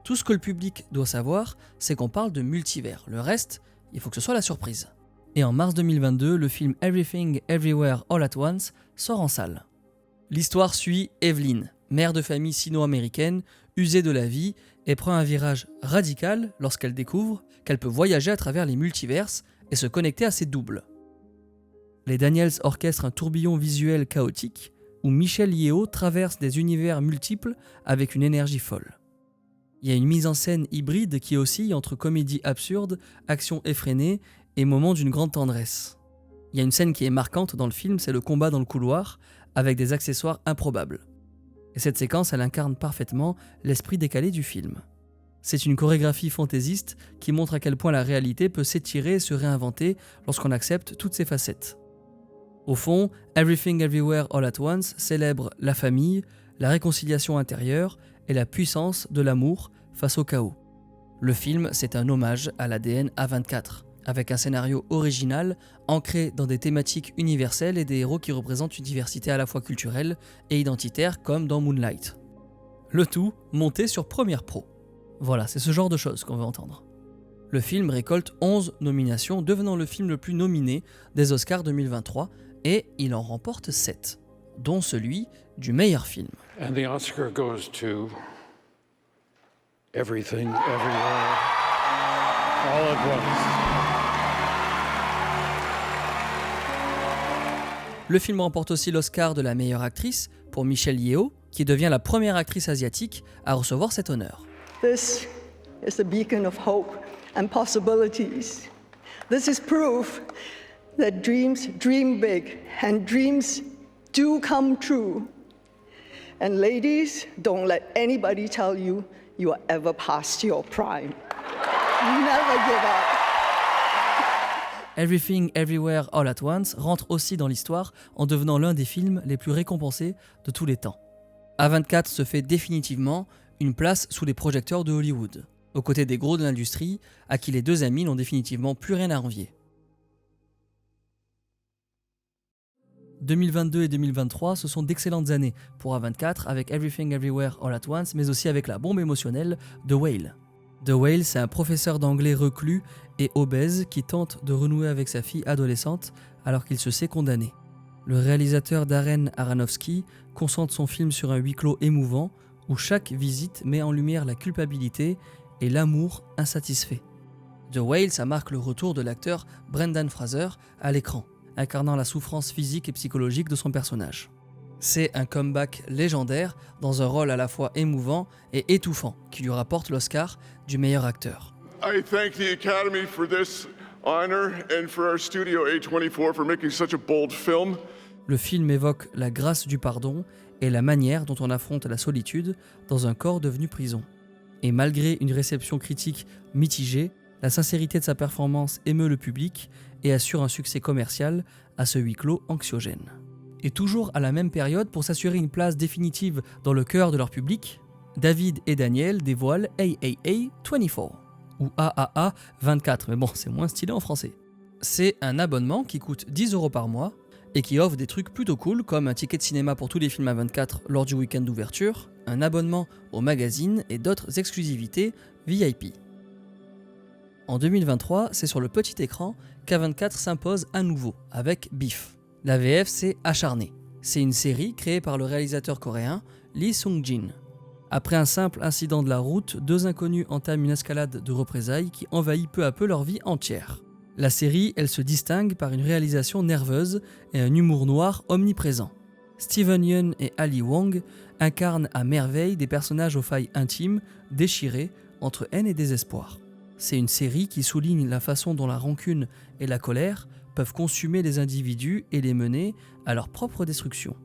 Tout ce que le public doit savoir, c'est qu'on parle de multivers. Le reste, il faut que ce soit la surprise. Et en mars 2022, le film Everything Everywhere All at Once sort en salle. L'histoire suit Evelyn, mère de famille sino-américaine, usée de la vie, et prend un virage radical lorsqu'elle découvre qu'elle peut voyager à travers les multiverses et se connecter à ses doubles. Les Daniels orchestrent un tourbillon visuel chaotique où Michelle Yeoh traverse des univers multiples avec une énergie folle. Il y a une mise en scène hybride qui oscille entre comédie absurde, action effrénée et moments d'une grande tendresse. Il y a une scène qui est marquante dans le film, c'est le combat dans le couloir avec des accessoires improbables. Et cette séquence, elle incarne parfaitement l'esprit décalé du film. C'est une chorégraphie fantaisiste qui montre à quel point la réalité peut s'étirer et se réinventer lorsqu'on accepte toutes ses facettes. Au fond, Everything Everywhere All at Once célèbre la famille, la réconciliation intérieure et la puissance de l'amour face au chaos. Le film, c'est un hommage à l'ADN A24, avec un scénario original, ancré dans des thématiques universelles et des héros qui représentent une diversité à la fois culturelle et identitaire, comme dans Moonlight. Le tout monté sur Premiere Pro. Voilà, c'est ce genre de choses qu'on veut entendre. Le film récolte 11 nominations, devenant le film le plus nominé des Oscars 2023, et il en remporte 7, dont celui du meilleur film. And the Oscar goes to Everything, Everywhere, All at Once. Le film remporte aussi l'Oscar de la meilleure actrice pour Michelle Yeoh, qui devient la première actrice asiatique à recevoir cet honneur. This is a beacon of hope and possibilities. This is proof that dreams dream big and dreams do come true. And ladies, don't let anybody tell you you are ever past your prime. Never give up. Everything Everywhere All at Once rentre aussi dans l'histoire en devenant l'un des films les plus récompensés de tous les temps. A24 se fait définitivement une place sous les projecteurs de Hollywood, aux côtés des gros de l'industrie, à qui les deux amis n'ont définitivement plus rien à envier. 2022 et 2023, ce sont d'excellentes années pour A24 avec Everything Everywhere All at Once, mais aussi avec la bombe émotionnelle The Whale. The Whale, c'est un professeur d'anglais reclus et obèse qui tente de renouer avec sa fille adolescente alors qu'il se sait condamné. Le réalisateur Darren Aronofsky concentre son film sur un huis clos émouvant où chaque visite met en lumière la culpabilité et l'amour insatisfait. The Whale, ça marque le retour de l'acteur Brendan Fraser à l'écran, incarnant la souffrance physique et psychologique de son personnage. C'est un comeback légendaire dans un rôle à la fois émouvant et étouffant qui lui rapporte l'Oscar du meilleur acteur. I thank the Academy for this honor and for our studio A24 for making such a bold film. Le film évoque la grâce du pardon et la manière dont on affronte la solitude dans un corps devenu prison. Et malgré une réception critique mitigée, la sincérité de sa performance émeut le public et assure un succès commercial à ce huis clos anxiogène. Et toujours à la même période, pour s'assurer une place définitive dans le cœur de leur public, David et Daniel dévoilent AAA 24, ou AAA 24, mais bon, c'est moins stylé en français. C'est un abonnement qui coûte 10 € par mois et qui offre des trucs plutôt cool comme un ticket de cinéma pour tous les films A24 lors du week-end d'ouverture, un abonnement au magazine et d'autres exclusivités VIP. En 2023, c'est sur le petit écran qu'A24 s'impose à nouveau avec Beef. La VF, c'est Acharné. C'est une série créée par le réalisateur coréen Lee Sung-jin. Après un simple incident de la route, deux inconnus entament une escalade de représailles qui envahit peu à peu leur vie entière. La série, elle se distingue par une réalisation nerveuse et un humour noir omniprésent. Steven Yeun et Ali Wong incarnent à merveille des personnages aux failles intimes, déchirés entre haine et désespoir. C'est une série qui souligne la façon dont la rancune et la colère peuvent consumer les individus et les mener à leur propre destruction.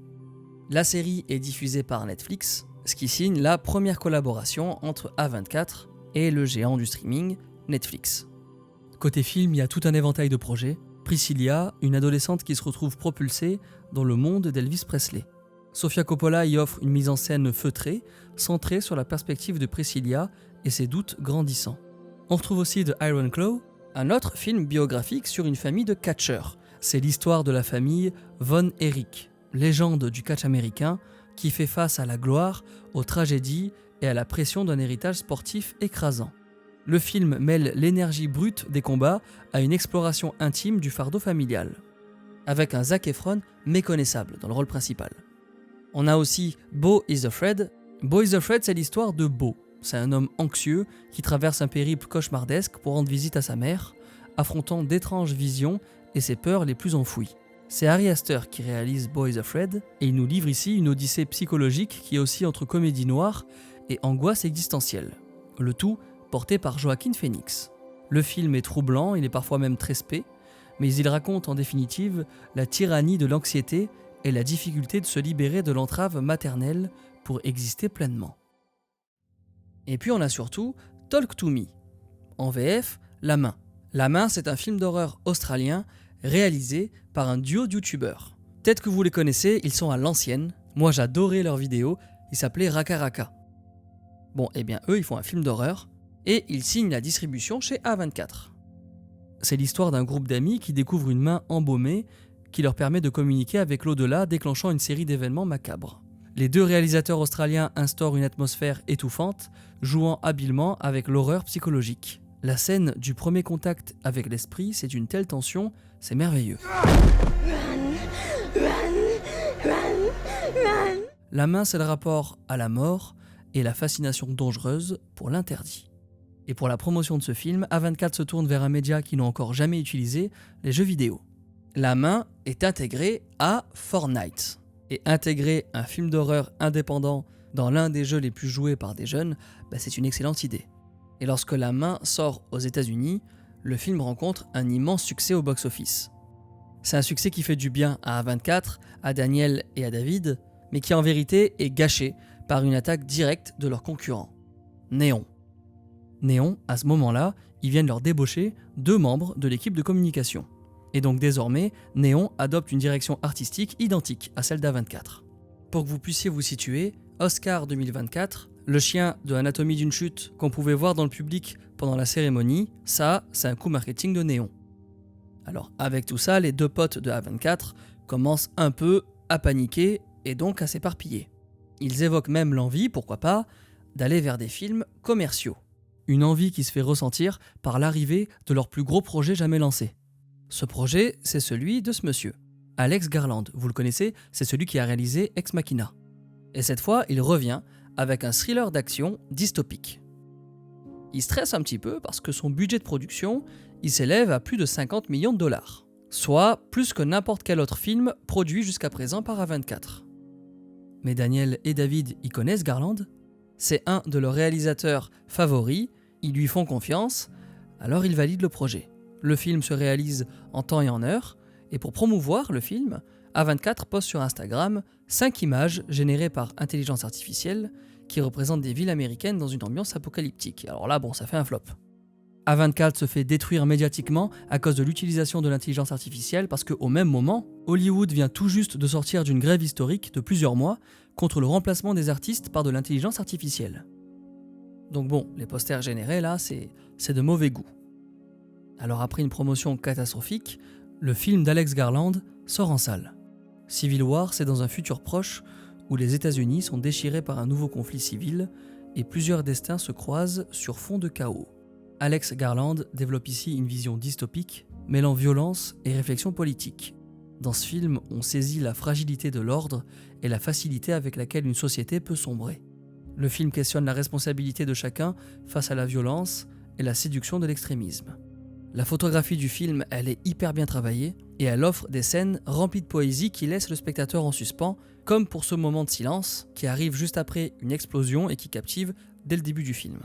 La série est diffusée par Netflix, ce qui signe la première collaboration entre A24 et le géant du streaming, Netflix. Côté film, il y a tout un éventail de projets. Priscilla, une adolescente qui se retrouve propulsée dans le monde d'Elvis Presley. Sofia Coppola y offre une mise en scène feutrée, centrée sur la perspective de Priscilla et ses doutes grandissants. On retrouve aussi The Iron Claw, un autre film biographique sur une famille de catcheurs. C'est l'histoire de la famille Von Erich, légende du catch américain, qui fait face à la gloire, aux tragédies et à la pression d'un héritage sportif écrasant. Le film mêle l'énergie brute des combats à une exploration intime du fardeau familial, avec un Zac Efron méconnaissable dans le rôle principal. On a aussi Beau is Afraid. Beau is Afraid, c'est l'histoire de Beau. C'est un homme anxieux qui traverse un périple cauchemardesque pour rendre visite à sa mère, affrontant d'étranges visions et ses peurs les plus enfouies. C'est Ari Aster qui réalise Beau is Afraid et il nous livre ici une odyssée psychologique qui oscille entre comédie noire et angoisse existentielle. Le tout porté par Joaquin Phoenix. Le film est troublant, il est parfois même très spé, mais il raconte en définitive la tyrannie de l'anxiété et la difficulté de se libérer de l'entrave maternelle pour exister pleinement. Et puis on a surtout Talk to Me, en VF, La Main. La Main, c'est un film d'horreur australien réalisé par un duo de youtubeurs. Peut-être que vous les connaissez, ils sont à l'ancienne. Moi j'adorais leurs vidéos, ils s'appelaient Raka Raka. Bon, eh bien eux, ils font un film d'horreur et ils signent la distribution chez A24. C'est l'histoire d'un groupe d'amis qui découvrent une main embaumée qui leur permet de communiquer avec l'au-delà, déclenchant une série d'événements macabres. Les deux réalisateurs australiens instaurent une atmosphère étouffante, jouant habilement avec l'horreur psychologique. La scène du premier contact avec l'esprit, c'est d'une telle tension, c'est merveilleux. La main, c'est le rapport à la mort et la fascination dangereuse pour l'interdit. Et pour la promotion de ce film, A24 se tourne vers un média qu'ils n'ont encore jamais utilisé, les jeux vidéo. La Main est intégrée à Fortnite. Et intégrer un film d'horreur indépendant dans l'un des jeux les plus joués par des jeunes, c'est une excellente idée. Et lorsque La Main sort aux États-Unis, le film rencontre un immense succès au box-office. C'est un succès qui fait du bien à A24, à Daniel et à David, mais qui en vérité est gâché par une attaque directe de leurs concurrents, Néon. Néon, à ce moment-là, ils viennent leur débaucher 2 membres de l'équipe de communication. Et donc désormais, Néon adopte une direction artistique identique à celle d'A24. Pour que vous puissiez vous situer, Oscar 2024, le chien de Anatomie d'une chute qu'on pouvait voir dans le public pendant la cérémonie, ça, c'est un coup marketing de Néon. Alors avec tout ça, les 2 potes de A24 commencent un peu à paniquer et donc à s'éparpiller. Ils évoquent même l'envie, pourquoi pas, d'aller vers des films commerciaux. Une envie qui se fait ressentir par l'arrivée de leur plus gros projet jamais lancé. Ce projet, c'est celui de ce monsieur. Alex Garland, vous le connaissez, c'est celui qui a réalisé Ex Machina. Et cette fois, il revient avec un thriller d'action dystopique. Il stresse un petit peu parce que son budget de production, il s'élève à plus de 50 millions de dollars. Soit plus que n'importe quel autre film produit jusqu'à présent par A24. Mais Daniel et David y connaissent Garland. C'est un de leurs réalisateurs favoris, ils lui font confiance, alors ils valident le projet. Le film se réalise en temps et en heure, et pour promouvoir le film, A24 poste sur Instagram 5 images générées par intelligence artificielle qui représentent des villes américaines dans une ambiance apocalyptique. Alors là, bon, ça fait un flop. A24 se fait détruire médiatiquement à cause de l'utilisation de l'intelligence artificielle parce qu'au même moment, Hollywood vient tout juste de sortir d'une grève historique de plusieurs mois contre le remplacement des artistes par de l'intelligence artificielle. Donc bon, les posters générés là, c'est de mauvais goût. Alors après une promotion catastrophique, le film d'Alex Garland sort en salle. Civil War, c'est dans un futur proche où les États-Unis sont déchirés par un nouveau conflit civil et plusieurs destins se croisent sur fond de chaos. Alex Garland développe ici une vision dystopique, mêlant violence et réflexion politique. Dans ce film, on saisit la fragilité de l'ordre et la facilité avec laquelle une société peut sombrer. Le film questionne la responsabilité de chacun face à la violence et la séduction de l'extrémisme. La photographie du film, elle est hyper bien travaillée et elle offre des scènes remplies de poésie qui laissent le spectateur en suspens, comme pour ce moment de silence qui arrive juste après une explosion et qui captive dès le début du film.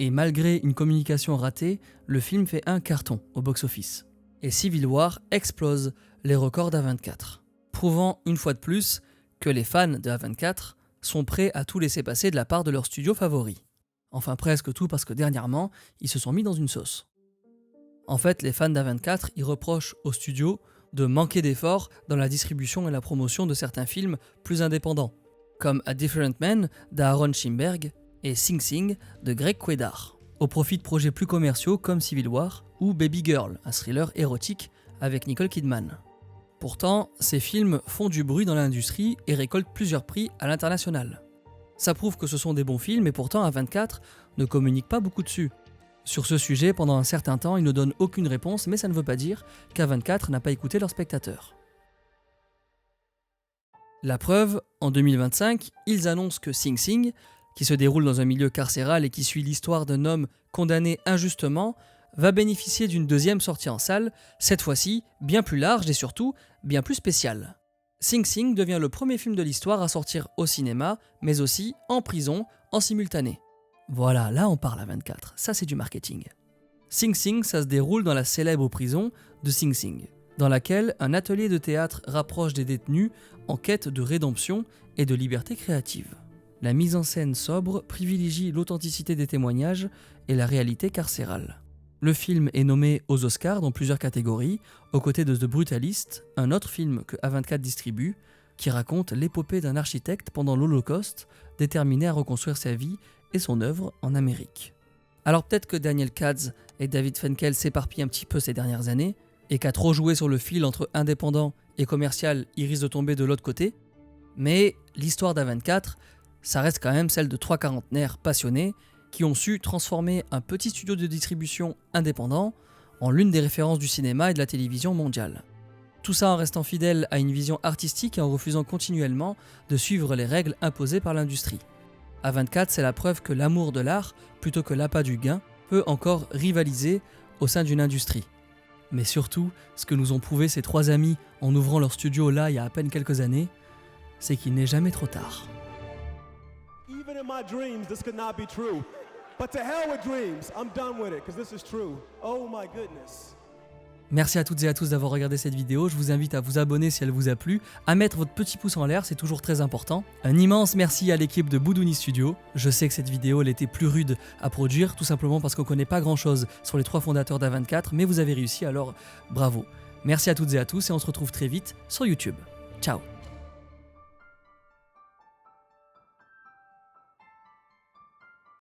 Et malgré une communication ratée, le film fait un carton au box-office. Et Civil War explose les records d'A24, prouvant une fois de plus que les fans de A24 sont prêts à tout laisser passer de la part de leur studio favori. Enfin presque tout parce que dernièrement, ils se sont mis dans une sauce. En fait, les fans d'A24, ils reprochent au studio de manquer d'efforts dans la distribution et la promotion de certains films plus indépendants, comme A Different Man d'Aaron Schimberg et Sing Sing de Greg Quedar, au profit de projets plus commerciaux comme Civil War ou Baby Girl, un thriller érotique avec Nicole Kidman. Pourtant, ces films font du bruit dans l'industrie et récoltent plusieurs prix à l'international. Ça prouve que ce sont des bons films et pourtant A24 ne communique pas beaucoup dessus. Sur ce sujet, pendant un certain temps, ils ne donnent aucune réponse, mais ça ne veut pas dire qu'A24 n'a pas écouté leurs spectateurs. La preuve, en 2025, ils annoncent que Sing Sing, qui se déroule dans un milieu carcéral et qui suit l'histoire d'un homme condamné injustement, va bénéficier d'une deuxième sortie en salle, cette fois-ci bien plus large et surtout bien plus spéciale. Sing Sing devient le premier film de l'histoire à sortir au cinéma, mais aussi en prison, en simultané. Voilà, là on parle A24, ça c'est du marketing. Sing Sing, ça se déroule dans la célèbre prison de Sing Sing, dans laquelle un atelier de théâtre rapproche des détenus en quête de rédemption et de liberté créative. La mise en scène sobre privilégie l'authenticité des témoignages et la réalité carcérale. Le film est nommé aux Oscars dans plusieurs catégories, aux côtés de The Brutalist, un autre film que A24 distribue, qui raconte l'épopée d'un architecte pendant l'Holocauste, déterminé à reconstruire sa vie et son œuvre en Amérique. Alors peut-être que Daniel Katz et David Finkel s'éparpillent un petit peu ces dernières années, et qu'à trop jouer sur le fil entre indépendant et commercial, ils risquent de tomber de l'autre côté, mais l'histoire d'A24, ça reste quand même celle de trois quarantenaires passionnés qui ont su transformer un petit studio de distribution indépendant en l'une des références du cinéma et de la télévision mondiale. Tout ça en restant fidèle à une vision artistique et en refusant continuellement de suivre les règles imposées par l'industrie. A24, c'est la preuve que l'amour de l'art, plutôt que l'appât du gain, peut encore rivaliser au sein d'une industrie. Mais surtout, ce que nous ont prouvé ces trois amis en ouvrant leur studio là il y a à peine quelques années, c'est qu'il n'est jamais trop tard. Even in my dreams, this could not be true. But to hell with dreams, I'm done with it, because this is true. Oh my goodness. Merci à toutes et à tous d'avoir regardé cette vidéo, je vous invite à vous abonner si elle vous a plu, à mettre votre petit pouce en l'air, c'est toujours très important. Un immense merci à l'équipe de Boudouni Studio, je sais que cette vidéo elle était plus rude à produire, tout simplement parce qu'on connaît pas grand chose sur les trois fondateurs d'A24, mais vous avez réussi alors bravo. Merci à toutes et à tous et on se retrouve très vite sur YouTube. Ciao.